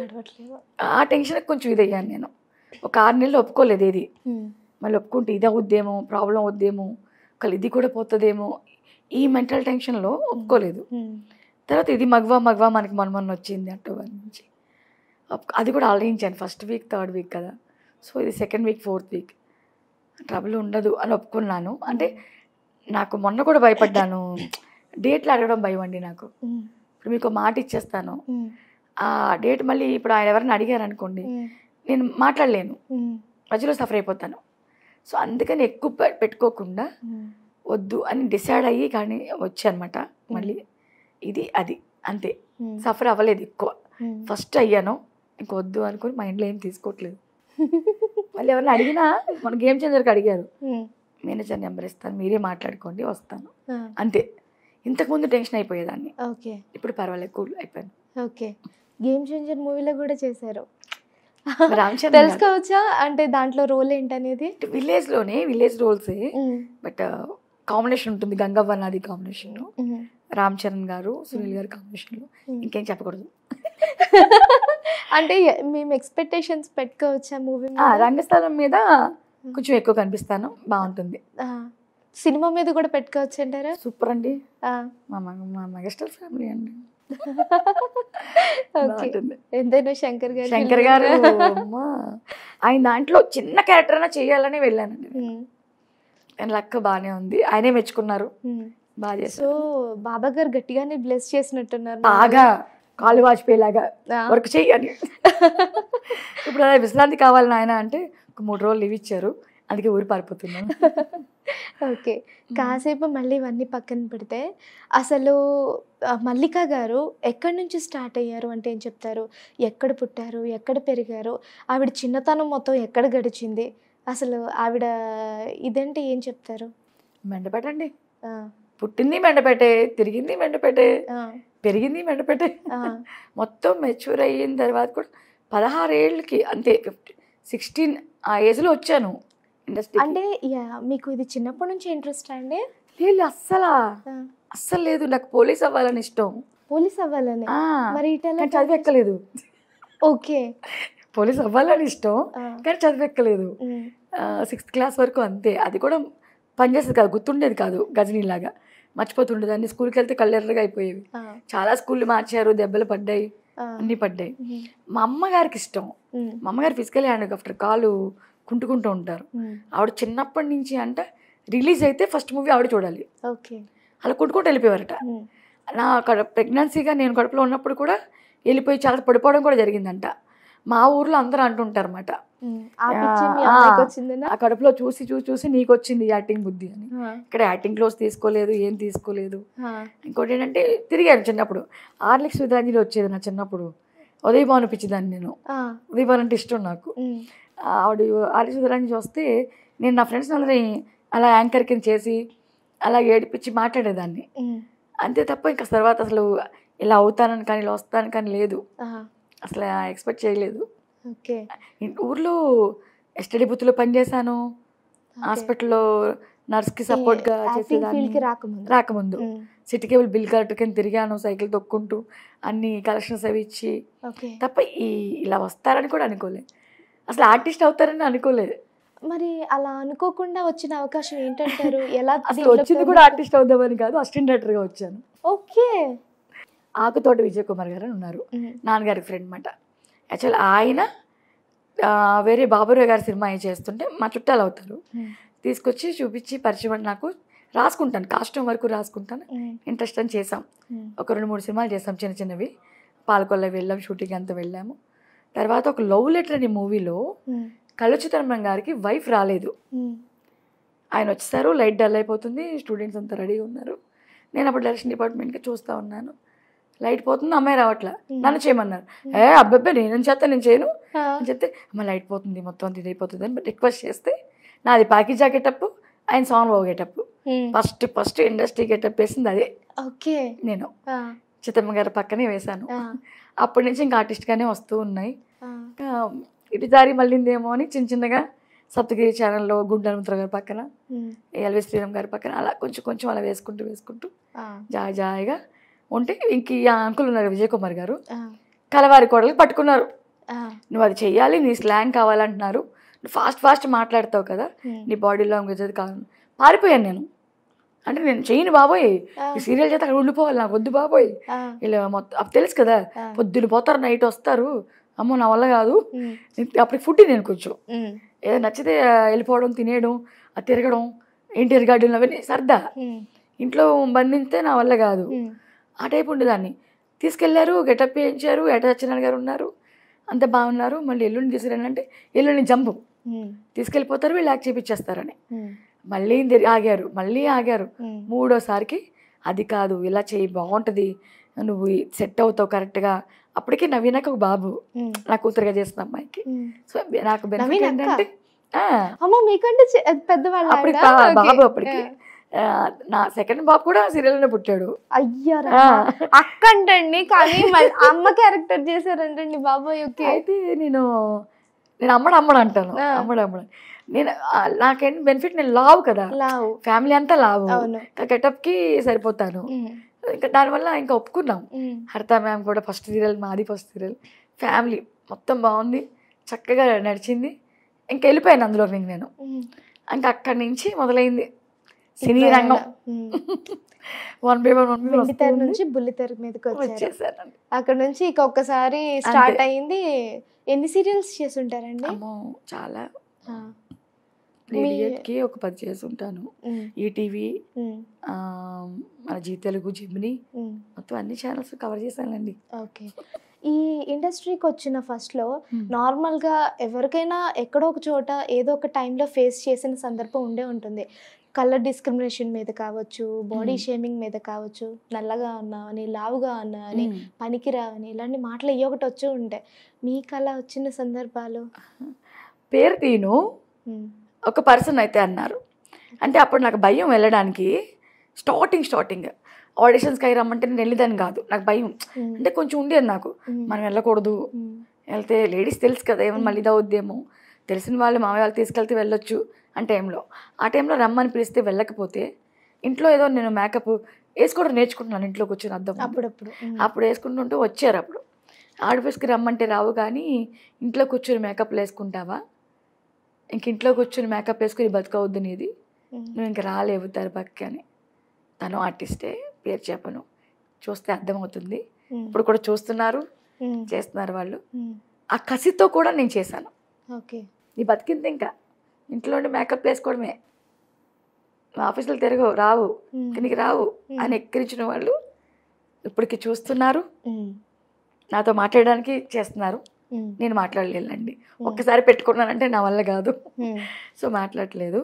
ఆ టెన్షన్ కొంచెం ఇది అయ్యాను నేను. ఒక 6 నెలలు ఒప్పుకోలేదు ఏది. మళ్ళీ ఒప్పుకుంటే ఇది అవుద్దేమో, ప్రాబ్లం అవుద్దేమో, ఒకళ్ళు ఇది కూడా పోతుందేమో, ఈ మెంటల్ టెన్షన్లో ఒప్పుకోలేదు. తర్వాత ఇది మగవా మనకి మొన్న వచ్చింది అక్టోబర్ నుంచి, అది కూడా ఆలోచించాను. ఫస్ట్ వీక్ 3rd వీక్ కదా, సో ఇది 2nd week 4th week trouble ఉండదు అని ఒప్పుకున్నాను. అంటే నాకు మొన్న కూడా భయపడ్డాను, డేట్లు అడగడం భయం అండి నాకు. ఇప్పుడు మీకు మాట ఇచ్చేస్తాను, ఆ డేట్ మళ్ళీ ఇప్పుడు ఆయన ఎవరైనా అడిగారు అనుకోండి, నేను మాట్లాడలేను, మధ్యలో సఫర్ అయిపోతాను. సో అందుకని ఎక్కువ పెట్టుకోకుండా వద్దు అని డిసైడ్ అయ్యి కానీ వచ్చానమాట. మళ్ళీ ఇది అది అంతే, సఫర్ అవ్వలేదు ఎక్కువ. ఫస్ట్ అయ్యాను, ఇంకొద్దు అనుకుని మైండ్లో ఏం తీసుకోవట్లేదు. మళ్ళీ ఎవరైనా అడిగినా, మన గేమ్ చేంజర్కి అడిగారు, మేనేజర్ నెంబర్ ఇస్తాను మీరే మాట్లాడుకోండి వస్తాను అంతే. ఇంతకుముందు టెన్షన్ అయిపోయేదాన్ని, ఇప్పుడు పర్వాలేదు, కూల్ అయిపోయాను. ఓకే. గేమ్ చేంజర్ మూవీలో కూడా చేశారు, తెలుసుకోవచ్చా? అంటే దాంట్లో రోల్ ఏంటనేది? విలేజ్ రోల్సే, బట్ కాంబినేషన్ ఉంటుంది. గంగవ్వ నాది కాంబినేషన్, రామ్ చరణ్ గారు, సునీల్ గారు కాంబినేషన్లో. ఇంకేం చెప్పకూడదు. అంటే మేము ఎక్స్పెక్టేషన్స్ పెట్టుకోవచ్చా మూవీ? రంగస్థలం మీద కొంచెం ఎక్కువ కనిపిస్తాను, బాగుంటుంది. సినిమా మీద కూడా పెట్టుకోవచ్చు అంటారా? సూపర్ అండి, మా మెగాస్టార్ ఫ్యామిలీ అండి. ఎంతైనా శంకర్ గారు ఆయన దాంట్లో చిన్న క్యారెక్టర్ అయినా చేయాలని వెళ్ళానండి. ఆయన లక్ బాగానే ఉంది, ఆయనే మెచ్చుకున్నారు, బాగా చేశారు. సో బాబా గారు గట్టిగానే బ్లెస్ చేసినట్టున్నారు, బాగా కాలు వాజ్పేయి లాగా వర్క్ చేయాలి. ఇప్పుడు అదే విశ్రాంతి కావాలి నాయన అంటే 3 రోజులు లీవ్ ఇచ్చారు, అందుకే ఊరు పారిపోతున్నాను. ఓకే. కాసేపు మళ్ళీ ఇవన్నీ పక్కన పెడితే అసలు మల్లిక గారు ఎక్కడి నుంచి స్టార్ట్ అయ్యారు అంటే ఏం చెప్తారు? ఎక్కడ పుట్టారు, ఎక్కడ పెరిగారు, ఆవిడ చిన్నతనం మొత్తం ఎక్కడ గడిచింది, అసలు ఆవిడ ఇదంటే ఏం చెప్తారు? మెండపేట అండి, పుట్టింది మెండపేటే, తిరిగింది మెండపేటే, పెరిగింది మెండపేటే. మొత్తం మెచ్యూర్ అయిన తర్వాత కూడా 16 ఏళ్ళకి అంతే, 16 ఆ ఏజ్లో వచ్చాను ఇండస్ట్రీ. అంటే మీకు ఇది చిన్నప్పటి నుంచి ఇంట్రెస్ట్ అండి? లేదు, అస్సలు లేదు. నాకు పోలీస్ అవ్వాలని ఇష్టం. పోలీస్ అవ్వాలని? మరి చదివెక్కలేదు. ఓకే, పోలీస్ అవ్వాలని ఇష్టం కానీ చదివెక్కలేదు. 6th క్లాస్ వరకు అంతే. అది కూడా పనిచేసేది కాదు, గుర్తుండేది కాదు, గజనీలాగా మర్చిపోతుండేది. అన్ని స్కూల్కి వెళ్తే కళ్ళెర్రగా అయిపోయేవి. చాలా స్కూళ్ళు మార్చారు, దెబ్బలు పడ్డాయి, అన్నీ పడ్డాయి. మా అమ్మగారికి ఇష్టం, మా అమ్మగారు ఫిజికల్ హ్యాండ్ ఆఫ్టర్ కాలు కుంటుకుంటూ ఉంటారు. ఆవిడ చిన్నప్పటి నుంచి అంటే రిలీజ్ అయితే ఫస్ట్ మూవీ ఆవిడ చూడాలి, అలా కుంటుకుంటూ వెళ్ళిపోయారట. నా ప్రెగ్నెన్సీగా నేను కడుపులో ఉన్నప్పుడు కూడా వెళ్ళిపోయి చాలా పడిపోవడం కూడా జరిగిందంట. మా ఊర్లో అందరూ అంటుంటారు అన్నమాట, ఆ కడుపులో చూసి నీకు వచ్చింది యాక్టింగ్ బుద్ధి అని. ఇక్కడ యాక్టింగ్ క్లాస్ తీసుకోలేదు, ఏం తీసుకోలేదు. ఇంకోటి ఏంటంటే తిరిగాను చిన్నప్పుడు, ఆర్లిక్స్ విధాంజలి వచ్చేది నా చిన్నప్పుడు, ఉదయభాను అనిపించేదాన్ని నేను. ఉదయభాను అంటే ఇష్టం నాకు. ఆవిడ ఆర్లిక్స్ విధాంజలి వస్తే నేను నా ఫ్రెండ్స్ అందరినీ అలా యాంకర్ కింద చేసి అలా ఏడిపించి మాట్లాడేదాన్ని అంతే తప్ప ఇంకా తర్వాత అసలు ఇలా అవుతానని కానీ ఇలా వస్తాను కానీ లేదు, అసలు ఎక్స్పెక్ట్ చేయలేదు. ఊర్లో ఎస్టడీ బూత్లో పనిచేశాను, హాస్పిటల్లో నర్స్కి సపోర్ట్గా చేసేదాన్ని రాకముందు సిటీ కేబుల్ బిల్ కరెక్ట్గా తిరిగాను, సైకిల్ తొక్కుంటూ అన్ని కలెక్షన్స్ అవి ఇచ్చి. తప్ప ఇలా వస్తారని కూడా అనుకోలేదు, అసలు ఆర్టిస్ట్ అవుతారని అనుకోలేదు. మరి అలా అనుకోకుండా వచ్చిన అవకాశం ఏంటంటారు? ఎలా అసలు వచ్చింది కూడా ఆర్టిస్ట్ అవుదామని కాదు, అసిస్టెంట్ డైరెక్టర్గా వచ్చాను. ఓకే. ఆకుతోట విజయ్ కుమార్ గారు అని ఉన్నారు, నాన్నగారి ఫ్రెండ్ అనమాట. యాక్చువల్ ఆయన వేరే బాబురావు గారి సినిమా చేస్తుంటే మా చుట్టాలు అవుతారు, తీసుకొచ్చి చూపించి పరిచయం. నాకు రాసుకుంటాను, కాస్ట్యూమ్ వరకు రాసుకుంటాను, ఇంట్రెస్ట్ అని చేసాం. ఒక 2-3 సినిమాలు చేసాం చిన్న చిన్నవి. పాలకొల్ల వెళ్ళాం, షూటింగ్ అంతా వెళ్ళాము. తర్వాత ఒక లవ్ లెటర్ అనే మూవీలో కళ్ళు చిత్రంబరం గారికి వైఫ్ రాలేదు, ఆయన వచ్చేసారు. లైట్ డల్ అయిపోతుంది, స్టూడెంట్స్ అంతా రెడీగా ఉన్నారు. నేను అప్పుడు డైరెక్షన్ డిపార్ట్మెంట్కి చూస్తూ ఉన్నాను, లైట్ పోతుంది, అమ్మాయి రావట్లా. నన్ను చేయమన్నారు. అబ్బాయి నేను చేస్తా, నేను చేయను అని చెప్తే, అమ్మ లైట్ పోతుంది మొత్తం అంత ఇదైపోతుంది అని రిక్వెస్ట్ చేస్తే, నాది ప్యాకేజ్ గెటప్, ఆయన సాంగ్ బాబు గెటప్. ఫస్ట్ ఇండస్ట్రీ గెటప్ వేసింది అదే. ఓకే. నేను చిత్తమ్మ గారి పక్కనే వేశాను. అప్పటి నుంచి ఇంకా ఆర్టిస్ట్గానే వస్తూ ఉన్నాయి. ఇటు దారి మళ్ళీందేమో అని చిన్న చిన్నగా సప్తగిరి ఛానల్లో గుండెల గారి పక్కన, ఎల్వి శ్రీరామ్ గారి పక్కన అలా కొంచెం అలా వేసుకుంటూ జాయిగా ఉంటే ఇంక ఈ అంకుల్ ఉన్నారు విజయ్ కుమార్ గారు, కలవారి కోడలు పట్టుకున్నారు. నువ్వు అది చెయ్యాలి, నీ స్లాంగ్ కావాలంటున్నారు, నువ్వు ఫాస్ట్ మాట్లాడతావు కదా, నీ బాడీ లాంగ్వేజ్ అది కావాలి. పారిపోయాను నేను, అంటే నేను చేయను బాబోయ్, ఈ సీరియల్ చేత అక్కడ ఉండిపోవాలి, నాకు వద్దు బాబోయ్. ఇలా మొత్తం తెలుసు కదా, పొద్దున్న పోతారు నైట్ వస్తారు, అమ్మో నా వల్ల కాదు. అప్పటికి ఫుడ్ నేను కొంచెం ఏదో నచ్చితే వెళ్ళిపోవడం, తినేయడం, అది తిరగడం, ఇంటీరియర్ గార్డెన్ అవన్నీ సరదా, ఇంట్లో బంధిస్తే నా వల్ల కాదు. ఆ టైప్ ఉండేదాన్ని. తీసుకెళ్లారు, గెటప్ వేయించారు, సత్యనారాయణ గారు ఉన్నారు, అంత బాగున్నారు. మళ్ళీ ఎల్లుండి తీసుకురండి, ఎల్లుండి జంపు తీసుకెళ్ళిపోతారు, వీళ్ళు యాక్ట్ చేపించేస్తారని మళ్ళీ ఆగారు. 3వసారికి అది కాదు, ఇలా చేయి బాగుంటుంది, నువ్వు సెట్ అవుతావు కరెక్ట్గా. అప్పటికి నవీనకు ఒక బాబు, నా కూతురుగా చేసిన అమ్మాయికి. సో నాకు బెనిఫిట్ ఏంటంటే పెద్దవాళ్ళు అప్పటికి బాబు, అప్పటికి నా సెకండ్ బాబు కూడా సీరియల్లోనే పుట్టాడు. అయ్యారా అక్క అంటండి, కానీ అమ్మ క్యారెక్టర్ చేశారంటండి బాబాయ్. అయితే నేను అమ్మడు అంటాను, అమ్మడు. నేను నాకేంటి బెనిఫిట్, నేను లావు కదా, ఫ్యామిలీ అంతా లావు, గెటప్కి సరిపోతాను. ఇంకా దానివల్ల ఇంకా ఒప్పుకున్నాం. హరిత మ్యామ్ కూడా ఫస్ట్ సీరియల్, మాది ఫస్ట్ సీరియల్, ఫ్యామిలీ మొత్తం బాగుంది, చక్కగా నడిచింది. ఇంకా వెళ్ళిపోయాను అందులోకి నేను. ఇంకా అక్కడి నుంచి మొదలైంది సినీ రంగం. 1 by 1 నుంచి బుల్లితెర మీదకి వచ్చేసారు. అక్కడ నుంచి ఒక్కసారి స్టార్ట్ అయింది. ఎన్ని సీరియల్స్ చేసి ఉంటారండి? చాలా, రేడియోకి ఒక 10 చేసి ఉంటాను, ఈటీవీ, మన జీ తెలుగు, జెమినీ, మొత్తం అన్ని ఛానల్స్ కవర్ చేశానండి. ఓకే. ఈ ఇండస్ట్రీకి వచ్చిన ఫస్ట్లో నార్మల్గా ఎవరికైనా ఎక్కడో ఒక చోట ఏదో ఒక టైంలో ఫేస్ చేసిన సందర్భం ఉండే ఉంటుంది. కలర్ డిస్క్రిమినేషన్ మీద కావచ్చు, బాడీ షేమింగ్ మీద కావచ్చు, నల్లగా ఉన్నా అని, లావుగా ఉన్నా అని, పనికిరావని, ఇలాంటి మాటలు ఒకటి వచ్చి ఉంటాయి. మీకు అలా వచ్చిన సందర్భాలు? పేరు తీను ఒక పర్సన్ అయితే అన్నారు, అంటే అప్పుడు నాకు భయం వెళ్ళడానికి. స్టార్టింగ్ ఆడిషన్స్కి అయి రమ్మంటే నేను వెళ్ళేదాన్ని కాదు, నాకు భయం. అంటే కొంచెం ఉండేది నాకు, మనం వెళ్ళకూడదు, వెళ్తే లేడీస్ తెలుసు కదా ఏమన్నా మళ్ళీ అవుద్దేమో, తెలిసిన వాళ్ళు మామయ్య వాళ్ళు తీసుకెళ్తే వెళ్ళొచ్చు అని టైంలో. ఆ టైంలో రమ్మని పిలిస్తే వెళ్ళకపోతే, ఇంట్లో ఏదో నేను మేకప్ వేసుకోవడం నేర్చుకుంటున్నాను, ఇంట్లోకి వచ్చిన అద్దం అప్పుడు వేసుకుంటుంటూ వచ్చారు. అప్పుడు ఆడపిస్కి రమ్మంటే రావు, కానీ ఇంట్లో కూర్చొని మేకప్లు వేసుకుంటావా, ఇంక ఇంట్లో కూర్చొని మేకప్ వేసుకుని బతుకవద్దు నీది, నువ్వు ఇంక రాలేవు తెరపక్కి అని. తను ఆర్టిస్టే, పేరు చెప్పను, చూస్తే అర్థమవుతుంది. ఇప్పుడు కూడా చూస్తున్నారు, చేస్తున్నారు వాళ్ళు. ఆ కసితో కూడా నేను చేశాను. ఓకే, నీ బతికింది ఇంకా ఇంట్లోనే మేకప్ వేసుకోవడమే, ఆఫీసులో తిరగవు, రావు, నీకు రావు అని ఎక్కిరించిన వాళ్ళు ఇప్పటికి చూస్తున్నారు, నాతో మాట్లాడడానికి చేస్తున్నారు. నేను మాట్లాడలేనండి, ఒక్కసారి పెట్టుకున్నానంటే నా వల్ల కాదు, సో మాట్లాడలేదు.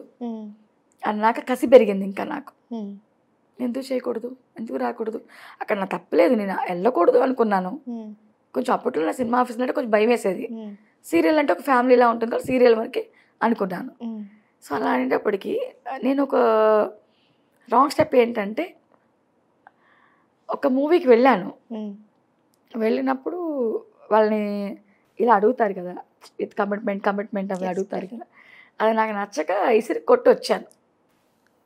అన్నాక కసి పెరిగింది ఇంకా నాకు, ఎందుకు చేయకూడదు, ఎందుకు రాకూడదు, అక్కడ నా తప్పలేదు, నేను వెళ్ళకూడదు అనుకున్నాను. కొంచెం అప్పట్లో నా సినిమా ఆఫీస్ అంటే కొంచెం భయం వేసేది, సీరియల్ అంటే ఒక ఫ్యామిలీలా ఉంటుంది కదా, సీరియల్ వరకే అనుకున్నాను. సో అలా అనేటప్పటికీ నేను ఒక రాంగ్ స్టెప్ ఏంటంటే, ఒక మూవీకి వెళ్ళాను. వెళ్ళినప్పుడు వాళ్ళని ఇలా అడుగుతారు కదా, విత్ కమిట్మెంట్ అవి అడుగుతారు కదా, అది నాకు నచ్చక ఇసిరి కొట్టి వచ్చాను.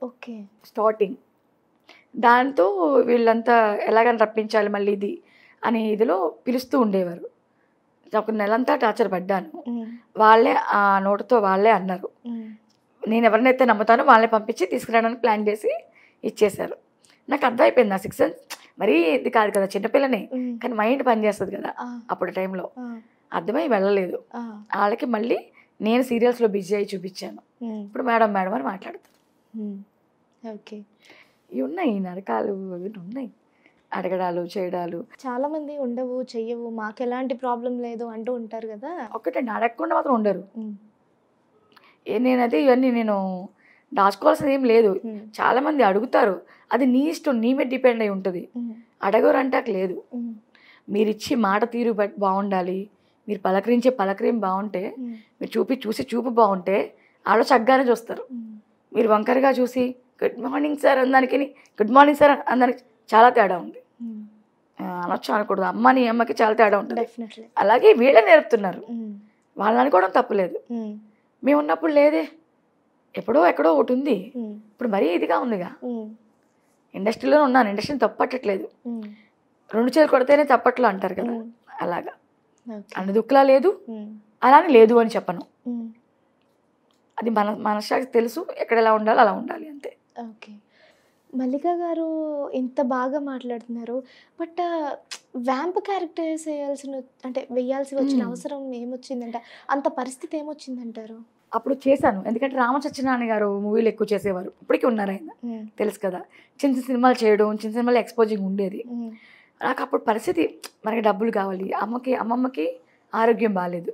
ఓకే. స్టార్టింగ్. దాంతో వీళ్ళంతా ఎలాగని రప్పించాలి మళ్ళీ ఇది అనే ఇదిలో పిలుస్తూ ఉండేవారు. ఒక నెలంతా టార్చర్ పడ్డాను. వాళ్ళే ఆ నోటుతో వాళ్ళే అన్నారు, నేను ఎవరినైతే నమ్ముతానో వాళ్ళని పంపించి తీసుకురావడానికి ప్లాన్ చేసి ఇచ్చేశారు. నాకు అర్థమైపోయింది నా 6 సెన్స్ మరీ ఇది కాదు కదా, చిన్నపిల్లనే, కానీ మైండ్ పనిచేస్తుంది కదా అప్పుడు టైంలో. అర్థమై వెళ్ళలేదు. వాళ్ళకి మళ్ళీ నేను సీరియల్స్లో బిజీ అయ్యి చూపించాను. ఇప్పుడు మేడం మేడం అని మాట్లాడతాను. ఓకే. ఇవి ఉన్నాయి, నరకాలు అవి ఉన్నాయి, అడగడాలు చేయడాలు. చాలా మంది ఉండవు, చెయ్యవు, మాకు ఎలాంటి ప్రాబ్లం లేదు అంటూ ఉంటారు కదా. ఒకటండి, అడగకుండా మాత్రం ఉండరు. నేనైతే ఇవన్నీ నేను దాచుకోవాల్సింది ఏం లేదు. చాలామంది అడుగుతారు, అది నీ ఇష్టం, నీ మీద డిపెండ్ అయి ఉంటుంది. అడగరు అంటాక లేదు. మీరు ఇచ్చి మాట తీరు బాగుండాలి, మీరు పలకరించే పలకరిం బాగుంటే, మీరు చూసి చూపు బాగుంటే వాళ్ళు చక్కగానే చూస్తారు. మీరు వంకరగా చూసి గుడ్ మార్నింగ్ సార్ అందరికి గుడ్ మార్నింగ్ సార్ అందరికి చాలా తేడా ఉంది. అనొచ్చు అనకూడదు, అమ్మ నీ అమ్మకి చాలా తేడా ఉంటుంది. అలాగే వీళ్ళే నేర్పుతున్నారు, వాళ్ళని అనుకోవడం తప్పులేదు. మేము ఉన్నప్పుడు లేదే, ఎప్పుడో ఎక్కడో ఒకటి ఉంది. ఇప్పుడు మరీ ఇదిగా ఉందిగా. ఇండస్ట్రీలో ఉన్నాను, ఇండస్ట్రీని తప్పట్టట్లేదు. 2 చేతులు కొడితేనే తప్పట్లు అంటారు కదా, అలాగా. అన్ని దుక్కులా లేదు, అలానే లేదు అని చెప్పను. అది మనసానికి తెలుసు, ఎక్కడ ఎలా ఉండాలో అలా ఉండాలి అంతే. ఓకే. మల్లిక గారు ఇంత బాగా మాట్లాడుతున్నారు, బట్ వ్యాంప్ క్యారెక్టర్స్ వేయాల్సి వచ్చిన అవసరం ఏమొచ్చిందంట, అంత పరిస్థితి ఏమొచ్చిందంటారు? అప్పుడు చేశాను, ఎందుకంటే రామచచ్చినారాయణ గారు మూవీలు ఎక్కువ చేసేవారు, ఇప్పటికీ ఉన్నారు ఆయన, తెలుసు కదా. చిన్న చిన్న సినిమాలు చేయడం, చిన్న సినిమాలు ఎక్స్పోజింగ్ ఉండేది. నాకు అప్పుడు పరిస్థితి, మనకి డబ్బులు కావాలి, అమ్మమ్మకి ఆరోగ్యం బాగాలేదు,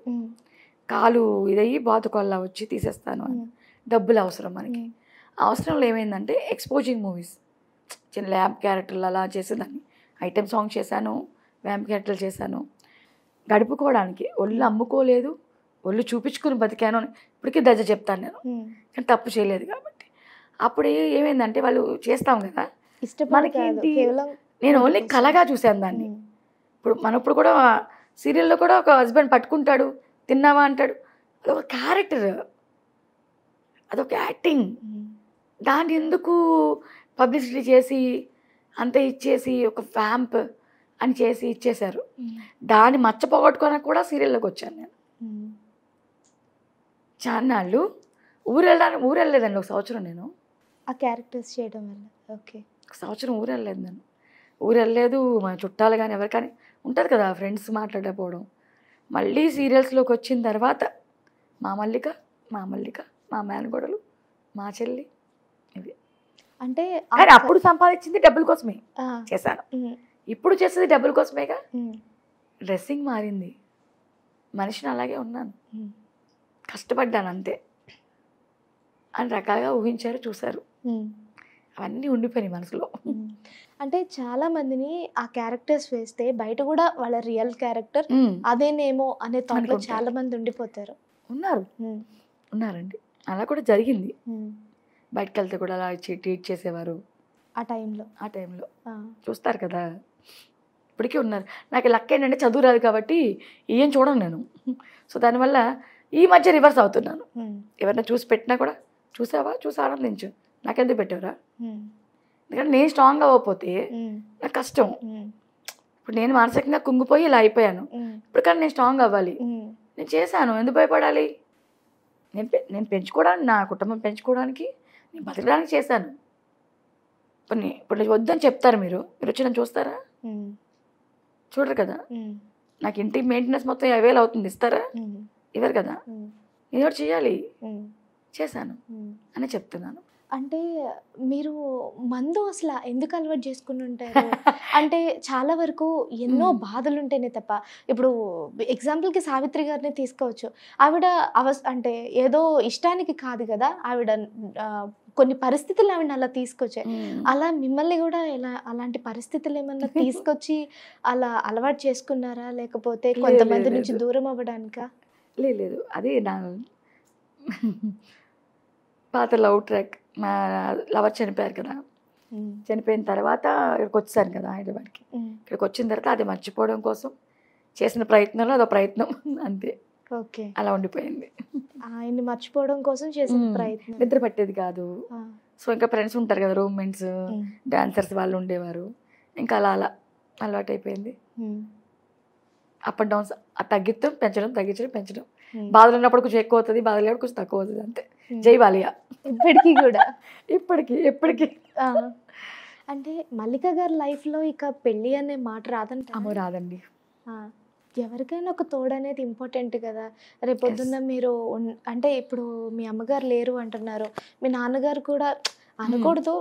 కాలు ఇదయ్యి బాతుకొల్లా వచ్చి తీసేస్తాను అని, డబ్బులు అవసరం మనకి. అవసరంలో ఏమైందంటే ఎక్స్పోజింగ్ మూవీస్, చిన్న ల్యాంప్ క్యారెక్టర్లు అలా చేసేదాన్ని. ఐటెం సాంగ్ చేశాను, వ్యాంప్ క్యారెక్టర్లు చేశాను. గడుపుకోవడానికి ఒళ్ళు అమ్ముకోలేదు, ఒళ్ళు చూపించుకుని బతికాను అని ఇప్పటికీ దజ్జ చెప్తాను నేను, కానీ తప్పు చేయలేదు కాబట్టి. అప్పుడు ఏమైందంటే వాళ్ళు చేస్తాం కదా, మనకి నేను ఓన్లీ కళగా చూశాను దాన్ని. ఇప్పుడు కూడా సీరియల్లో కూడా ఒక హస్బెండ్ పట్టుకుంటాడు, తిన్నావా అంటాడు, అదొక క్యారెక్టర్, అదొక యాక్టింగ్. దాన్ని ఎందుకు పబ్లిసిటీ చేసి అంత ఇచ్చేసి ఒక వ్యాంప్ అని చేసి ఇచ్చేశారు. దాన్ని మర్చిపోగొట్టుకోవడానికి కూడా సీరియల్లోకి వచ్చాను నేను. చాన్నాళ్ళు ఊరు వెళ్ళలేదండి, 1 సంవత్సరం నేను ఆ క్యారెక్టర్స్ చేయడం వల్ల. ఓకే. 1 సంవత్సరం ఊరు వెళ్ళలేదు నేను, ఊరు వెళ్ళలేదు. మన చుట్టాలు కానీ ఎవరు కానీ ఉంటుంది కదా, ఫ్రెండ్స్ మాట్లాడకపోవడం. మళ్ళీ సీరియల్స్లోకి వచ్చిన తర్వాత మా మల్లిక, మా మేనగోడలు, మా చెల్లి, ఇవి. అంటే కానీ అప్పుడు సంపాదించింది డబ్బుల కోసమే చేశాను, ఇప్పుడు చేసేది డబ్బుల కోసమేగా. డ్రెస్సింగ్ మారింది, మనిషిని అలాగే ఉన్నాను, కష్టపడ్డాను అంతే. అని రకాలుగా ఊహించారు, చూశారు, అవన్నీ ఉండిపోయినాయి మనసులో. అంటే చాలా మందిని ఆ క్యారెక్టర్స్ వేస్తే బయట కూడా వాళ్ళ రియల్ క్యారెక్టర్ అదేనేమో అనే థాట్లో చాలా మంది ఉండిపోతారు. ఉన్నారండి, అలా కూడా జరిగింది. బయటకు వెళ్తే కూడా అలా ట్రీట్ చేసేవారు ఆ టైంలో. చూస్తారు కదా, ఇప్పటికీ ఉన్నారు. నాకు లక్ ఏంటంటే చదువు రాదు కాబట్టి ఏం చూడను నేను. సో దానివల్ల ఈ మధ్య రివర్స్ అవుతున్నాను. ఎవరైనా చూసి పెట్టినా కూడా చూసి ఆనందించు, నాకెందుకు పెట్టావురా. ఎందుకంటే నేను స్ట్రాంగ్ అవ్వకపోతే నాకు కష్టం. ఇప్పుడు నేను మానసికంగా కుంగిపోయి ఇలా అయిపోయాను, ఇప్పుడు కానీ నేను స్ట్రాంగ్ అవ్వాలి. నేను చేశాను, ఎందుకు భయపడాలి. నేను పెంచుకోవడానికి, నా కుటుంబం పెంచుకోవడానికి, నేను బతకడానికి చేశాను. ఇప్పుడు నేను వద్దని చెప్తారు, మీరు వచ్చి నన్ను చూస్తారా? చూడరు కదా. నాకు ఇంటి మెయింటెనెన్స్ మొత్తం 50,000 అవుతుంది, ఇస్తారా? ఇవ్వరు కదా. నేను ఒకటి చేయాలి, చేశాను అని చెప్తున్నాను. అంటే మీరు మందు అసలు ఎందుకు అలవాటు చేసుకుని ఉంటారు? అంటే చాలా వరకు ఎన్నో బాధలు ఉంటేనే తప్ప, ఇప్పుడు ఎగ్జాంపుల్కి సావిత్రి గారిని తీసుకోవచ్చు. ఆవిడ అంటే ఏదో ఇష్టానికి కాదు కదా, ఆవిడ కొన్ని పరిస్థితులు ఆవిడ అలా తీసుకొచ్చాయి. అలా మిమ్మల్ని కూడా అలాంటి పరిస్థితులు ఏమన్నా తీసుకొచ్చి అలా అలవాటు చేసుకున్నారా, లేకపోతే కొంతమంది నుంచి దూరం అవ్వడానికా? లేదు, అది నా పాత లవ్ ట్రాక్. మా లవర్ చనిపోయారు కదా, చనిపోయిన తర్వాత ఇక్కడికి వచ్చాను కదా హైదరాబాద్కి. ఇక్కడికి వచ్చిన తర్వాత అది మర్చిపోవడం కోసం చేసిన ప్రయత్నంలో అదో ప్రయత్నం అంతే. ఓకే, అలా ఉండిపోయింది. ఆయన్ని మర్చిపోవడం కోసం చేసిన ప్రయత్నం. నిద్ర పట్టేది కాదు, సో ఇంకా ఫ్రెండ్స్ ఉంటారు కదా, రూమ్మేట్స్, డాన్సర్స్ వాళ్ళు ఉండేవారు. ఇంకా అలా అలా అలవాటు అయిపోయింది. అప్ అండ్ డౌన్స్ తగ్గిస్తాం, పెంచడం, తగ్గించడం, పెంచడం. బాధలు ఉన్నప్పుడు కొంచెం ఎక్కువ అవుతుంది, బాధలు లేనప్పుడు కొంచెం తక్కువ అవుతుంది, అంతే. జై బాలియా ఇప్పటికీ కూడా. ఎప్పటికీ. అంటే మల్లిక గారి లైఫ్లో ఇక పెళ్ళి అనే మాట రాదంట. అమ్మో రాదండి. ఎవరికైనా ఒక తోడు అనేది ఇంపార్టెంట్ కదా. రేపొద్దున్న మీరు అంటే ఇప్పుడు మీ అమ్మగారు లేరు అంటున్నారు, మీ నాన్నగారు కూడా అనకూడదు,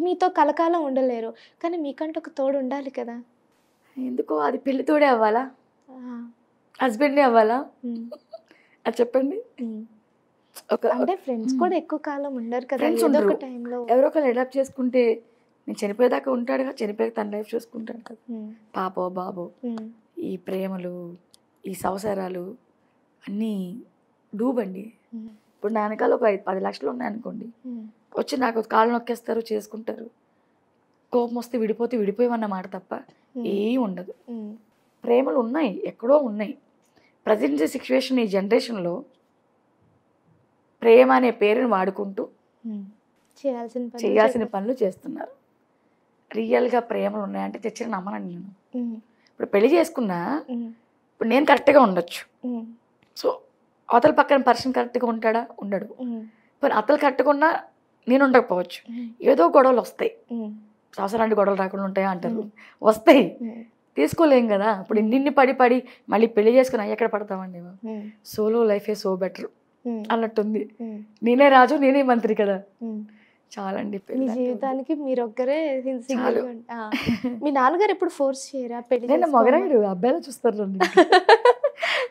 మీతో కలకాలం ఉండలేరు, కానీ మీకంటే ఒక తోడు ఉండాలి కదా. ఎందుకో అది పెళ్లి తోడే అవ్వాలా, హస్బెండే అవ్వాలా, అది చెప్పండి. అంటే ఫ్రెండ్స్ కూడా ఎక్కువ కాలం ఉండరు కదా, ఏదో ఒక టైంలో ఎవరో ఒకరు అడాప్ట్ చేసుకుంటే నేను చనిపోయేదాకా ఉంటాడుగా, చనిపోయాక తన లైఫ్ చూసుకుంటాడు కదా. పాపో బాబో, ఈ ప్రేమలు, ఈ సంసారాలు అన్నీ డూబండి. ఇప్పుడు నా వెనకాల ఒక 10 లక్షలు ఉన్నాయనుకోండి, వచ్చి నాకు కాళ్ళు నొక్కేస్తారు, చేసుకుంటారు. కోపం వస్తే విడిపోయేవన్న మాట తప్ప ఏం ఉండదు. ప్రేమలు ఉన్నాయి, ఎక్కడో ఉన్నాయి. ప్రజెంట్ సిచ్యువేషన్, ఈ జనరేషన్లో ప్రేమ అనే పేరుని వాడుకుంటూ చేయాల్సిన పనులు చేస్తున్నారు. రియల్గా ప్రేమలు ఉన్నాయంటే తెచ్చిన నమ్మనండి నేను. ఇప్పుడు పెళ్లి చేసుకున్నా, ఇప్పుడు నేను కరెక్ట్గా ఉండొచ్చు, సో అవతల పక్కన పర్సన్ కరెక్ట్గా ఉంటాడా, ఉండడు. ఇప్పుడు అతలు కరెక్ట్గా ఉన్నా నేను ఉండకపోవచ్చు, ఏదో గొడవలు వస్తాయి. సంవత్సరానికి గొడవలు రాకుండా ఉంటాయా అంటారు, వస్తాయి, తీసుకోలేం కదా. ఇప్పుడు ఇన్ని పడి మళ్ళీ పెళ్లి చేసుకుని ఎక్కడ పడతామండి. సోలో లైఫే సో బెటర్ అన్నట్టుంది. నేనే రాజు, నేనే మంత్రి కదా, చాలండి. మీ జీవితానికి మీరు ఒక్కరే. మీ నాన్నగారు ఎప్పుడు ఫోర్స్ చేయరా పెళ్లి? నేను మగరాయుడు, అబ్బాయిలో చూస్తారు,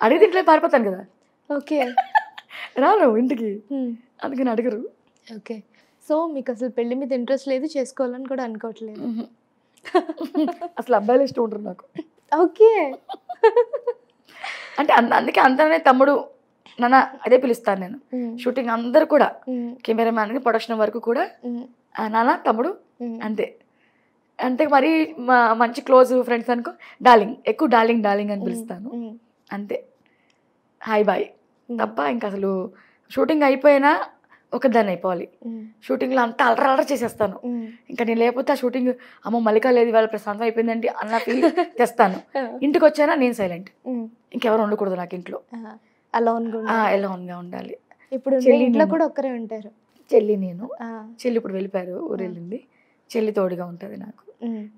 అడిగితే ఇంట్లో పారిపోతాను కదా. ఓకే, రాను ఇంటికి, అందుకని అడగరు. ఓకే, సో మీకు అసలు పెళ్లి మీద ఇంట్రెస్ట్ లేదు, చేసుకోవాలని కూడా అనుకోవట్లేదు. అసలు అబ్బాయిలు ఇష్టం ఉంటారు నాకు. ఓకే, అంటే అందుకే అందరనే తమ్ముడు నాన్న అదే పిలుస్తాను నేను. షూటింగ్ అందరు కూడా, కెమెరామ్యాన్ ప్రొడక్షన్ వరకు కూడా నాన్న తమ్ముడు అంతే. అంటే మరి మంచి క్లోజ్ ఫ్రెండ్స్ అనుకో డార్లింగ్, ఎక్కువ డార్లింగ్ అని పిలుస్తాను, అంతే. హాయ్ బాయ్ తప్ప ఇంకా అసలు షూటింగ్ అయిపోయినా ఒకదాన్ని అయిపోవాలి. షూటింగ్లో అంతా అలర చేసేస్తాను. ఇంకా నేను లేకపోతే ఆ షూటింగ్ అమ్మో మల్లిక లేదు వాళ్ళ ప్రశాంతం అయిపోయిందండి అన్న ఫీల్ తెస్తాను. ఇంటికి వచ్చానా నేను సైలెంట్, ఇంకెవరు ఉండకూడదు నాకు ఇంట్లో, అలోన్గా ఉండాలి. ఇప్పుడు ఇంట్లో కూడా ఒక్కరే ఉంటారు, చెల్లి నేను. చెల్లి ఇప్పుడు వెళ్ళిపోయారు, ఊరు వెళ్ళింది. చెల్లి తోడుగా ఉంటుంది నాకు.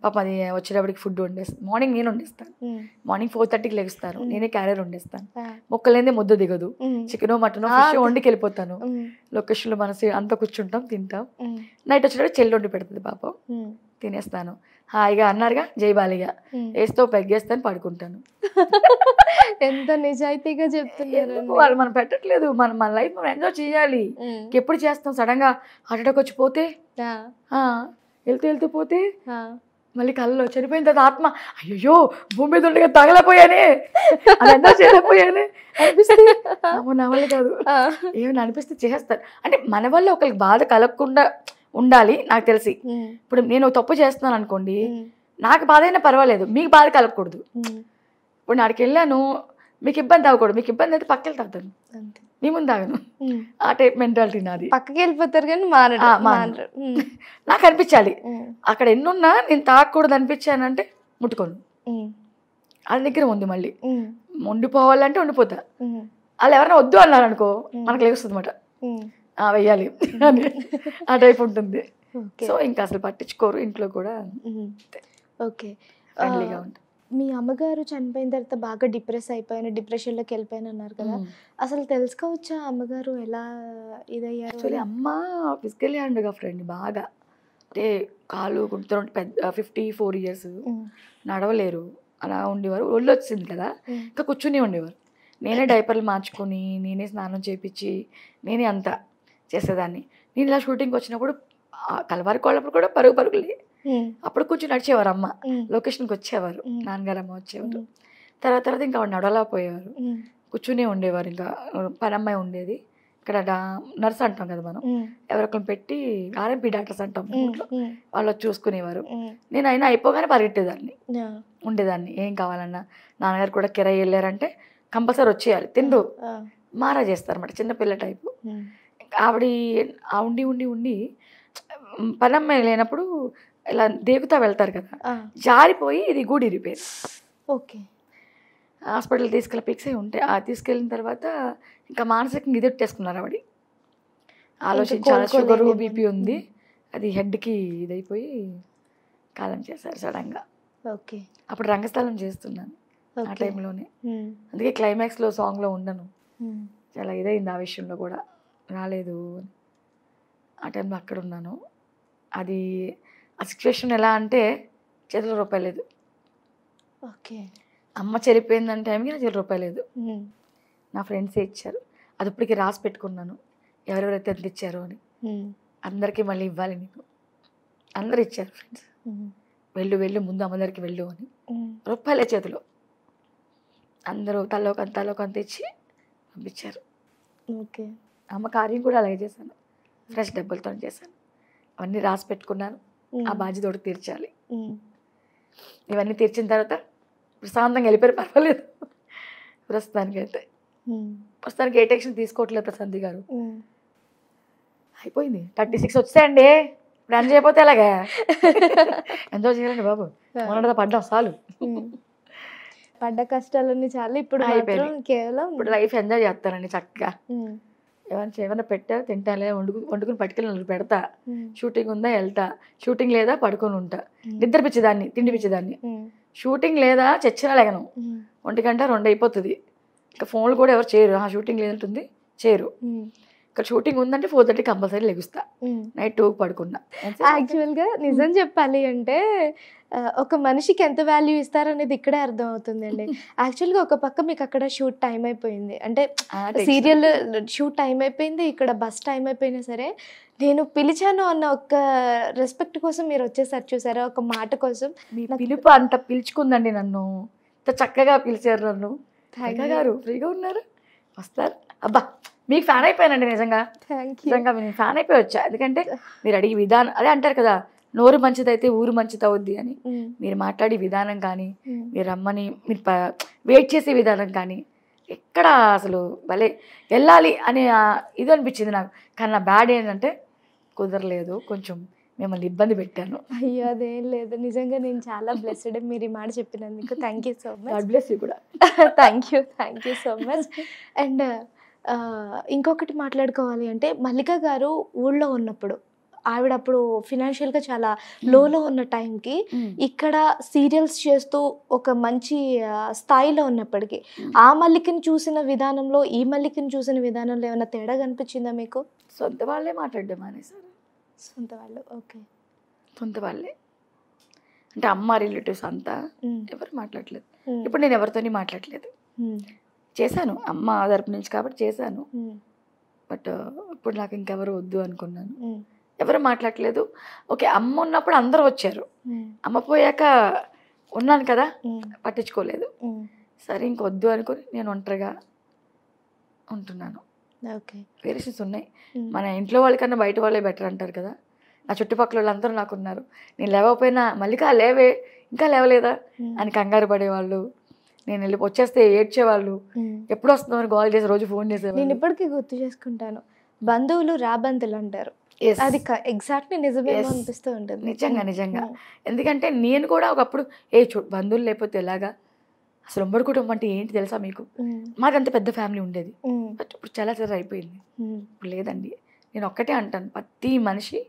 పాప అది వచ్చేటప్పటికి ఫుడ్ వండేస్తాను. మార్నింగ్ నేను వండేస్తాను. మార్నింగ్ 4:30కి లెగుస్తాను, నేనే క్యారియర్ వండేస్తాను. మొక్కలేదే ముద్ద దిగదు. చికెనో మటనో ఫిష్ వండికి వెళ్ళిపోతాను. లొకేషన్లో మనసు అంతా కూర్చుంటాం, తింటాం. నైట్ వచ్చేటప్పుడు చెల్లి వండి పెడుతుంది పాపం, తినేస్తాను. హాయిగా అన్నారుగా జై బాలిగా, వేస్తూ పెగ్గేస్తాను, పడుకుంటాను. ఎంత నిజాయితీగా చెప్తున్నారు. వాళ్ళు మనం పెట్టట్లేదు, మన లైఫ్ మనం ఎంజాయ్ చేయాలి. ఎప్పుడు చేస్తాం? సడన్ గా హార్ట్ అటాక్ వచ్చి పోతే, వెళ్తూ పోతే, మళ్ళీ కళ్ళలో చనిపోయిన తర్వాత ఆత్మ అయ్యో భూమి మీద ఉండగా తగలపోయానే, అది ఎంజాయ్ చేయలేకపోయానే అనిపిస్తే నా వల్ల కాదు, ఏమైనా అనిపిస్తే చేస్తారు. అంటే మన వల్ల ఒకరికి బాధ కలగకుండా ఉండాలి నాకు తెలిసి. ఇప్పుడు నేను తప్పు చేస్తున్నాను అనుకోండి, నాకు బాధ అయినా పర్వాలేదు, మీకు బాధ కలగకూడదు. ఇప్పుడు నాడికి వెళ్ళాను, మీకు ఇబ్బంది అవ్వకూడదు. మీకు ఇబ్బంది అయితే పక్కకి తాగుతాను, నీ ముందు తాగను. ఆ టైప్ మెంటాలిటీ నాది. పక్కకి వెళ్ళిపోతారు కానీ నాకు అనిపించాలి. అక్కడ ఎన్నున్నా నేను తాగకూడదు అనిపించానంటే ముట్టుకోను, అది దగ్గర ఉంది. మళ్ళీ ఉండిపోవాలంటే ఉండిపోతా. వాళ్ళు ఎవరైనా వద్దు అన్నారు అనుకో, మనకు లేస్తుంది అన్నమాట, వెయ్యాలి అని ఆ టైప్ ఉంటుంది. సో ఇంకా అసలు పట్టించుకోరు ఇంట్లో కూడా. ఓకే, ఫ్రెండ్లీగా ఉంటుంది. మీ అమ్మగారు చనిపోయిన తర్వాత బాగా డిప్రెషన్లోకి వెళ్ళిపోయాను అన్నారు కదా, అసలు తెలుసుకోవచ్చా అమ్మగారు ఎలా ఇదయ్యారు? యాక్చువల్లీ అమ్మ ఫిజికల్లీ హ్యాండ్గా ఫ్రెండ్ బాగా, అంటే కాలు గుంటుతో పెద్ద 54 years నడవలేరు, అలా ఉండేవారు. ఒళ్ళు వచ్చింది కదా, ఇంకా కూర్చుని ఉండేవారు. నేనే డైపర్లు మార్చుకొని, నేనే స్నానం చేయించి, నేనే అంతా చేసేదాన్ని. నేను ఇలా షూటింగ్కి వచ్చినప్పుడు కలవారి కోళ్ళప్పుడు కూడా పరుగులే. అప్పుడు కొంచెం నడిచేవారు అమ్మ, లొకేషన్కి వచ్చేవారు, నాన్నగారు అమ్మ వచ్చేవారు. తర్వాత ఇంకా ఆవిడ నడవలేకపోయేవారు, కూర్చునే ఉండేవారు. ఇంకా పని అమ్మాయి ఉండేది ఇక్కడ, నర్స్ అంటాం కదా మనం, ఎవరికైనా పెట్టి ఆర్ఎంపీ డాక్టర్స్ అంటాం, వాళ్ళు చూసుకునేవారు. నేను అయినా అయిపోగానే పరిగెట్టేదాన్ని, ఉండేదాన్ని. ఏం కావాలన్నా నాన్నగారు కూడా కిరాయి వెళ్ళారంటే కంపల్సరీ వచ్చేయాలి, తిండు మారా చేస్తారు అన్నమాట, చిన్నపిల్ల టైపు. ఆవిడ ఉండి పనమ్మాయి లేనప్పుడు ఇలా దేగుతా వెళ్తారు కదా, ఆ, జారిపోయి ఇది గూడి ఇరిపోయింది. ఓకే. హాస్పిటల్ తీసుకెళ్ళి పిక్స్ అయి ఉంటాయి. తీసుకెళ్ళిన తర్వాత ఇంకా మానసికంగా ఇది పెట్టేసుకున్నారు ఆవిడ. ఆలోచించాలి, షుగరు బీపీ ఉంది, అది హెడ్కి ఇదైపోయి కాలం చేశారు సడన్గా. ఓకే. అప్పుడు రంగస్థలం చేస్తున్నాను ఆ ఓకే. టైంలోనే. అందుకే క్లైమాక్స్లో సాంగ్లో ఉండను. చాలా ఇదైంది ఆ విషయంలో కూడా, రాలేదు అని. ఆ టైంలో అక్కడ ఉన్నాను. అది ఆ సిచ్యువేషన్ ఎలా అంటే చేతిలో రూపాయి లేదు. ఓకే. అమ్మ చనిపోయిందని టైంకి నా చేతిలో రూపాయి లేదు. నా ఫ్రెండ్సే ఇచ్చారు. అది ఇప్పటికి రాసి పెట్టుకున్నాను, ఎవరెవరైతే ఎంత ఇచ్చారో అని. అందరికీ మళ్ళీ ఇవ్వాలి నీకు, అందరు ఇచ్చారు ఫ్రెండ్స్. వెళ్ళు ముందు అమ్మ దగ్గరికి వెళ్ళు అని. రూపాయలే చేతిలో, అందరూ తలోకంత ఇచ్చి పంపించారు. ఓకే. అమ్మ కార్యం కూడా అలాగే చేశాను, ఫ్రెష్ డబ్బులతో చేశాను. అవన్నీ రాసి పెట్టుకున్నాను, ఆ బాధ్యత ఒకటి తీర్చాలి. ఇవన్నీ తీర్చిన తర్వాత ప్రశాంతంగా వెళ్ళిపోయారు, పర్వాలేదు ప్రస్తుతానికైతే. ప్రస్తుతానికి ఏ టెన్షన్ తీసుకోవట్లేదు ప్రశాంతి గారు. అయిపోయింది 36 వచ్చాయండి, ఇప్పుడు రన్ చేయకపోతే ఎలాగా? ఎంజాయ్ చేయాలండి బాబు, మొన్నటిదా పడ్డాం చాలు. పడ్డ కష్టాలన్నీ చాలా, ఇప్పుడు అయిపోయింది. కేవలం ఇప్పుడు లైఫ్ ఎంజాయ్ చేస్తానండి చక్కగా. ఏమైనా పెట్టా తింటాలే, వండుకుని పట్టుకెళ్ళి పెడతా. షూటింగ్ ఉందా వెళ్తా, షూటింగ్ లేదా పడుకొని ఉంటా. నిద్ర పిచ్చేదాన్ని, తిండి పిచ్చేదాన్ని. షూటింగ్ లేదా చచ్చినా లేగను, 1 గంట 2 అయిపోతుంది. ఇంకా ఫోన్లు కూడా ఎవరు చేయరు, షూటింగ్ లేదంటుంది చేయరు. ఇక్కడ షూటింగ్ ఉందంటే 4:30 కంపల్సరీ లెగుస్తా, నైట్ 2 పడుకున్నా. యాక్చువల్గా నిజం చెప్పాలి అంటే ఒక మనిషికి ఎంత వాల్యూ ఇస్తారనేది ఇక్కడే అర్థం అవుతుందండి. యాక్చువల్గా ఒక పక్క మీకు అక్కడ షూట్ టైం అయిపోయింది, అంటే సీరియల్ షూట్ టైం అయిపోయింది, ఇక్కడ బస్ టైం అయిపోయినా సరే నేను పిలిచాను అన్న ఒక రెస్పెక్ట్ కోసం మీరు వచ్చేసారు చూసారా, ఒక మాట కోసం. మీ పిలుపు అంత పిలుచుకుందండి నన్ను, ఇంత చక్కగా పిలిచారు నన్ను. గారు ఫ్రీగా ఉన్నారు, వస్తారు. అబ్బా మీకు ఫ్యాన్ అయిపోయానండి నిజంగా. నిజంగా నేను ఫ్యాన్ అయిపోయి వచ్చా. ఎందుకంటే మీరు అడిగే విధానం, అదే అంటారు కదా, నోరు మంచిదైతే ఊరు మంచిది అవుద్ది అని. మీరు మాట్లాడే విధానం కానీ, మీరు రమ్మని మీరు వెయిట్ చేసే విధానం కానీ, ఎక్కడ అసలు భలే వెళ్ళాలి అని ఇది అనిపించింది నాకు. కానీ నా బ్యాడ్ ఏంటంటే కుదరలేదు, కొంచెం మిమ్మల్ని ఇబ్బంది పెట్టాను. అయ్యో అదేం లేదు, నిజంగా నేను చాలా బ్లెస్డ్ మీరు ఈ మాట చెప్పినందుకు. Thank you so much. God bless you కూడా. Thank you so much. And ఇంకొకటి మాట్లాడుకోవాలి అంటే, మల్లిక గారు ఊళ్ళో ఉన్నప్పుడు, ఆవిడ అప్పుడు ఫినాన్షియల్గా చాలా లోలో ఉన్న టైంకి ఇక్కడ సీరియల్స్ చేస్తూ ఒక మంచి స్థాయిలో ఉన్నప్పటికీ ఆ మల్లికని చూసిన విధానంలో ఈ మల్లికని చూసిన విధానంలో ఏమైనా తేడా కనిపించిందా మీకు? సొంత వాళ్ళే మాట్లాడడం అనేసారు. సొంత వాళ్ళు, ఓకే. సొంత వాళ్ళే అంటే అమ్మ రిలేటివ్స్ అంతా ఎవరు మాట్లాడలేదు. ఇప్పుడు నేను ఎవరితోని మాట్లాడలేదు. చేశాను అమ్మ తరపు నుంచి కాబట్టి చేశాను, బట్ ఇప్పుడు నాకు ఇంకెవరు వద్దు అనుకున్నాను. ఎవరు మాట్లాడలేదు. ఓకే, అమ్మ ఉన్నప్పుడు అందరూ వచ్చారు, అమ్మ పోయాక ఉన్నాను కదా, పట్టించుకోలేదు. సరే ఇంకొద్దు అనుకుని నేను ఒంటరిగా ఉంటున్నాను. ఓకే. వేరియేషన్స్ ఉన్నాయి. మన ఇంట్లో వాళ్ళకన్నా బయట వాళ్ళే బెటర్ అంటారు కదా. నా చుట్టుపక్కల వాళ్ళందరూ నాకు ఉన్నారు. నేను లేవకపోయినా మల్లిక లేవే ఇంకా లేవలేదా అని కంగారు పడేవాళ్ళు. నేను వెళ్ళి వచ్చేస్తే ఏడ్చేవాళ్ళు, ఎప్పుడు వస్తున్నావు అని కాల్ చేసి రోజు ఫోన్ చేసేవాళ్ళు. నేను ఇప్పటికీ గుర్తు చేసుకుంటాను, బంధువులు రాబంతులు అంటారు. అది ఎగ్జాక్ట్లీ నిజమే అనిపిస్తూ ఉంటుంది. నిజంగా. ఎందుకంటే నేను కూడా ఒకప్పుడు బంధువులు లేకపోతే ఎలాగా, అసలు ఉమ్మడి కుటుంబం అంటే ఏంటి తెలుసా మీకు? మాకంత పెద్ద ఫ్యామిలీ ఉండేది, బట్ ఇప్పుడు చాలా అయిపోయింది. ఇప్పుడు లేదండి. నేను ఒక్కటే అంటాను, ప్రతి మనిషి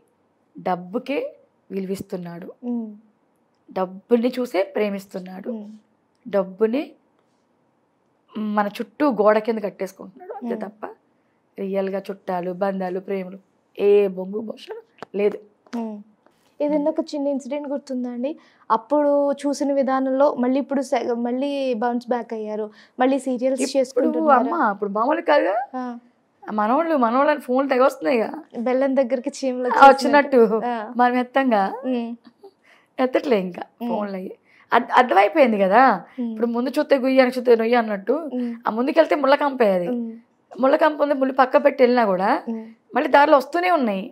డబ్బుకే విలువిస్తున్నాడు, డబ్బుని చూసే ప్రేమిస్తున్నాడు, డబ్బుని మన చుట్టూ గోడ కింద కట్టేసుకుంటున్నాడు, అంతే తప్ప రియల్గా చుట్టాలు బంధాలు ప్రేమలు ఏ బొంగు భోషణ లేదు. ఏదైనా ఒక చిన్న ఇన్సిడెంట్ గుర్తుందా అండి? అప్పుడు చూసిన విధానంలో మళ్ళీ ఇప్పుడు మళ్ళీ బౌన్స్ బ్యాక్ అయ్యారు, మళ్ళీ సీరియల్స్ చేసుకుంటున్నారు. అమ్మ ఇప్పుడు మామూలు కాదుగా, మనవాళ్ళని ఫోన్లు తెగ వస్తున్నాయి, బెల్లం దగ్గరికి చీమలు వచ్చినట్టు మనం ఎత్తట్లే ఇంకా ఫోన్లు అయ్యి. అర్థమైపోయింది కదా. ఇప్పుడు ముందు చూస్తే గుయ్యానికి చూస్తే నొయ్యి అన్నట్టు, ఆ ముందుకెళ్తే ముళ్ళకంపేది, ముళ్ళకంప ఉంది, ముళ్ళు పక్క పెట్టి వెళ్ళినా కూడా మళ్ళీ దారిలో వస్తూనే ఉన్నాయి.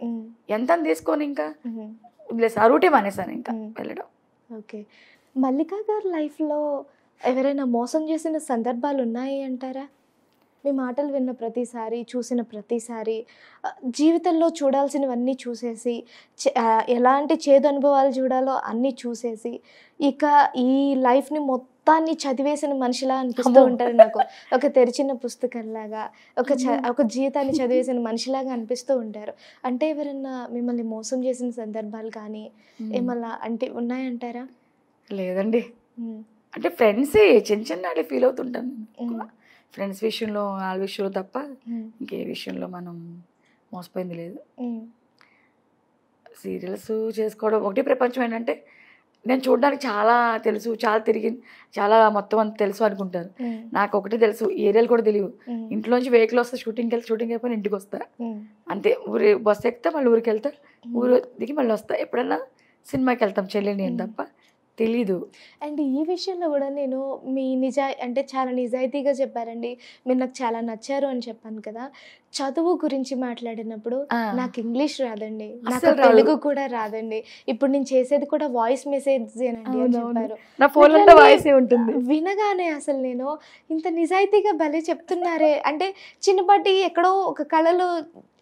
ఎంత తీసుకొని ఇంకా ఆ రూటే మానేసాను ఇంకా వెళ్ళడం. ఓకే. మల్లిక గారి లైఫ్లో ఎవరైనా మోసం చేసిన సందర్భాలు ఉన్నాయి అంటారా? మీ మాటలు విన్న ప్రతిసారి, చూసిన ప్రతిసారి జీవితంలో చూడాల్సినవన్నీ చూసేసి, ఎలాంటి చేదు అనుభవాలు చూడాలో అన్నీ చూసేసి, ఇక ఈ లైఫ్‌ని మొత్తాన్ని చదివేసిన మనిషిలా అనిపిస్తూ ఉంటారు నాకు. ఒక తెరిచిన పుస్తకంలాగా, ఒక జీవితాన్ని చదివేసిన మనిషిలాగా అనిపిస్తూ ఉంటారు. అంటే ఎవరన్నా మిమ్మల్ని మోసం చేసిన సందర్భాలు కానీ, ఏమన్నా అంటే ఉన్నాయంటారా? లేదండి. అంటే ఫ్రెండ్సే చిన్న చిన్న ఫీల్ అవుతుంటాను. ఫ్రెండ్స్ విషయంలో, వాళ్ళ విషయంలో తప్ప ఇంకే విషయంలో మనం మోసపోయింది లేదు. సీరియల్స్ చేసుకోవడం ఒకటి ప్రపంచం. ఏంటంటే నేను చూడడానికి చాలా తెలుసు, చాలా తిరిగి, చాలా మొత్తం అంత తెలుసు అనుకుంటారు. నాకు ఒకటి తెలుసు, ఏరియాలు కూడా తెలియవు. ఇంట్లోంచి వెహికల్ వస్తే షూటింగ్కి వెళ్తే, షూటింగ్ అయిపోయి ఇంటికి వస్తా అంతే. ఊరి బస్సు ఎక్కితే మళ్ళీ ఊరికి వెళ్తా, ఊరు దిగి మళ్ళీ వస్తా. ఎప్పుడన్నా సినిమాకి వెళ్తాం చెల్లి నేను తప్ప, తెలీదు. అండ్ ఈ విషయంలో కూడా నేను మీ అంటే చాలా నిజాయితీగా చెప్పారండి. మీరు నాకు చాలా నచ్చారు అని చెప్పాను కదా. చదువు గురించి మాట్లాడినప్పుడు నాకు ఇంగ్లీష్ రాదండి, నాకు తెలుగు కూడా రాదండి. ఇప్పుడు నేను చేసేది కూడా వాయిస్ మెసేజ్ అని చెప్పారు. నా ఫోన్లో వాయిసే ఉంటుంది. వినగానే అసలు నేను ఇంత నిజాయితీగా భలే చెప్తున్నారే, అంటే చిన్నపాటి ఎక్కడో ఒక కళలో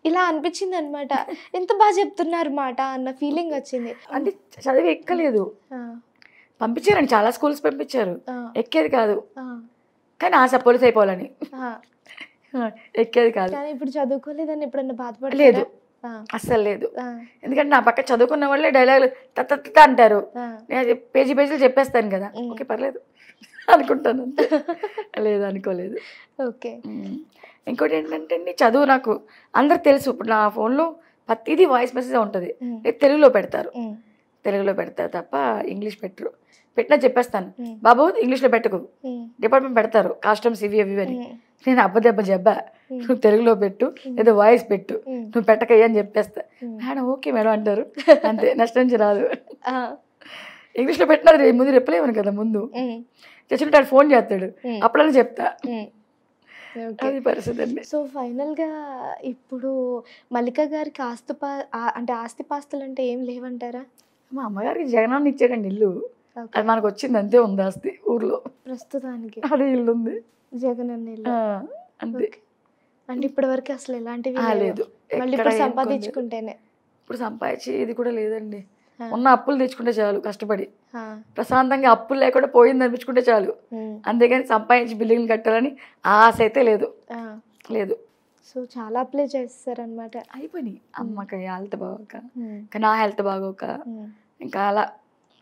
ఇలా అనిపించింది అనమాట. ఎంత బాగా చెప్తున్నారు మాట అన్న ఫీలింగ్ వచ్చింది. అంటే చదివి ఎక్కలేదు, పంపించారండి, చాలా స్కూల్స్ పంపించారు, ఎక్కేది కాదు. కానీ ఆశ పోలీస్ అయిపోవాలని, ఎక్కేది కాదు. కానీ ఇప్పుడు చదువుకోలేదని ఎప్పుడన్నా బాధపడలేదు, అస్సలు లేదు. ఎందుకంటే నా పక్క చదువుకున్న వాళ్ళే డైలాగులు తత్త అంటారు, నేను పేజీలు చెప్పేస్తాను కదా, ఓకే పర్లేదు అనుకుంటాను, లేదు అనుకోలేదు. ఓకే. ఇంకోటి ఏంటంటే అండి, చదువు నాకు అందరు తెలుసు. ఇప్పుడు నా ఫోన్లో ప్రతిదీ వాయిస్ మెసేజ్ ఉంటుంది, తెలుగులో పెడతారు తప్ప ఇంగ్లీష్ పెట్టరు. పెట్టినా చెప్పేస్తాను, బాబు ఇంగ్లీష్లో పెట్టకు, డిపార్ట్మెంట్ పెడతారు కాస్ట్యూమ్స్ ఇవి అవి అని. నేను అబ్బదెబ్బ జబ్బా, నువ్వు తెలుగులో పెట్టు, ఏదో వాయిస్ పెట్టు, నువ్వు పెట్టకయ్యా అని చెప్పేస్తా. మేడం ఓకే మేడం అంటారు, అంతే, నష్టం నుంచి రాదు. ఇంగ్లీష్లో పెట్టినా ముందు రిప్లై ఇవ్వను కదా, ముందు చచ్చినట్టు ఫోన్ చేస్తాడు, అప్పుడన్నా చెప్తా. అది పరిస్థితి అండి. సో ఫైనల్గా ఇప్పుడు మల్లిక గారికి ఆస్తిపాస్తులు అంటే ఏం లేవంటారా? మా అమ్మగారికి జగనన్న ఇచ్చాడండి ఇల్లు, అది మనకు వచ్చింది అంతే, ఉంది ఆస్తి ఊర్లో ప్రస్తుతానికి, అది ఇల్లు ఉంది, జగనన్న ఇల్లు అంతే. అంటే ఇప్పటి వరకు అసలు ఎలాంటివి లేదు, మళ్ళీ ఇప్పుడు సంపాదించుకుంటేనే. ఇప్పుడు సంపాదించి ఇది కూడా లేదండి, ఉన్న అప్పులు తెచ్చుకుంటే చాలు, కష్టపడి ప్రశాంతంగా అప్పులు లేకుండా పోయింది అనిపించుకుంటే చాలు. అంతేగాని సంపాదించి బిల్డింగ్లు కట్టాలని ఆశ అయితే లేదు. సో చాలా అప్లై చేస్తారనమాట. అయిపోయినాయి, అమ్మకి హెల్త్ బాగోక, ఇంకా నా హెల్త్ బాగోక, ఇంకా అలా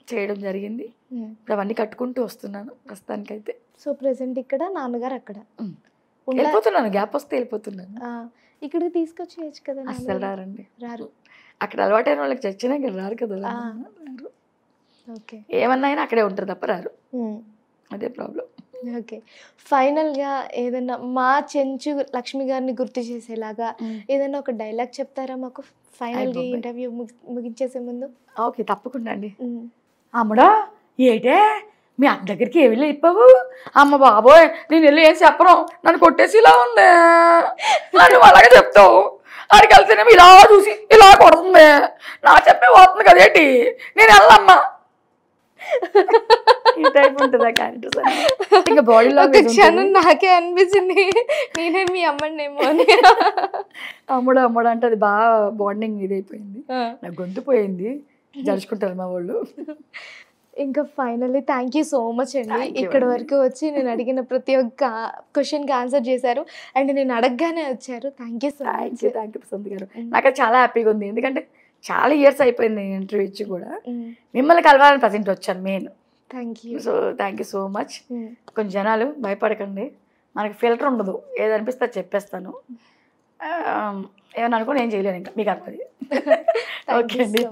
చేయడం జరిగింది. ఇప్పుడు అవన్నీ కట్టుకుంటూ వస్తున్నాను ప్రస్తుతానికైతే. సో ప్రెసెంట్ ఇక్కడ, నాన్నగారు అక్కడ వెళ్ళిపోతున్నాను, గ్యాప్ వస్తే వెళ్ళిపోతున్నాను. ఇక్కడికి తీసుకొచ్చేయచ్చు కదా? అస్సలు రారండి, రారు. అక్కడ అలవాటైన వాళ్ళకి చచ్చినా ఇక్కడ రారు కదా. ఓకే. ఏమన్నా అయినా అక్కడే ఉంటారు తప్ప రారు, అదే ప్రాబ్లం. ఓకే. ఫైనల్గా ఏదైనా మా చెంచు లక్ష్మి గారిని గుర్తు చేసేలాగా ఏదైనా ఒక డైలాగ్ చెప్తారా మాకు ఫైనల్గా ఇంటర్వ్యూ ముగించేసే ముందు? ఓకే, తప్పకుండా అండి. అమ్మడా ఏటే మీ అక్క దగ్గరికి ఏ వెళ్ళి చెప్పావు? అమ్మ బాబోయ్ నేను వెళ్ళి ఏం చెప్పను, నన్ను కొట్టేసి ఇలా ఉంది అని అలాగే చెప్తావు. ఆడికి వెళ్తేనేమో ఇలా చూసి ఇలా కొడుతుంది, నా చెప్పే పోతుంది కదేంటి, నేను వెళ్ళమ్మా ఈ టైప్ ఉంటుందా క్యారెక్టర్స్. ఇంకా బాడీలో క్షణం నాకే అనిపించింది నేనే మీ అమ్మనేమో అని. అమ్మడు అంటే అది బాగా బాండింగ్ ఇదైపోయింది, నాకు గొంతు పోయింది, జరుచుకుంటారు మా వాళ్ళు. ఇంకా finally thank you so much అండి, ఇక్కడ వరకు వచ్చి నేను అడిగిన ప్రతి ఒక్క క్వశ్చన్కి ఆన్సర్ చేశారు అండ్ నేను అడగగానే వచ్చారు. Thank you so much. Thank you Prashanth garu, నాకు చాలా హ్యాపీగా ఉంది. ఎందుకంటే చాలా ఇయర్స్ అయిపోయింది ఇంటర్వ్యూ ఇచ్చి కూడా, మిమ్మల్ని కలవాలని ప్రజెంట్ వచ్చాను main. Thank you. So thank you so much. కొంచెం జనాలు భయపడకండి, మనకి ఫిల్టర్ ఉండదు, ఏదనిపిస్తే చెప్పేస్తాను, ఏమన్నా అనుకో నేను చేయలేను, ఇంకా మీకు అర్థది. ఓకే అండి.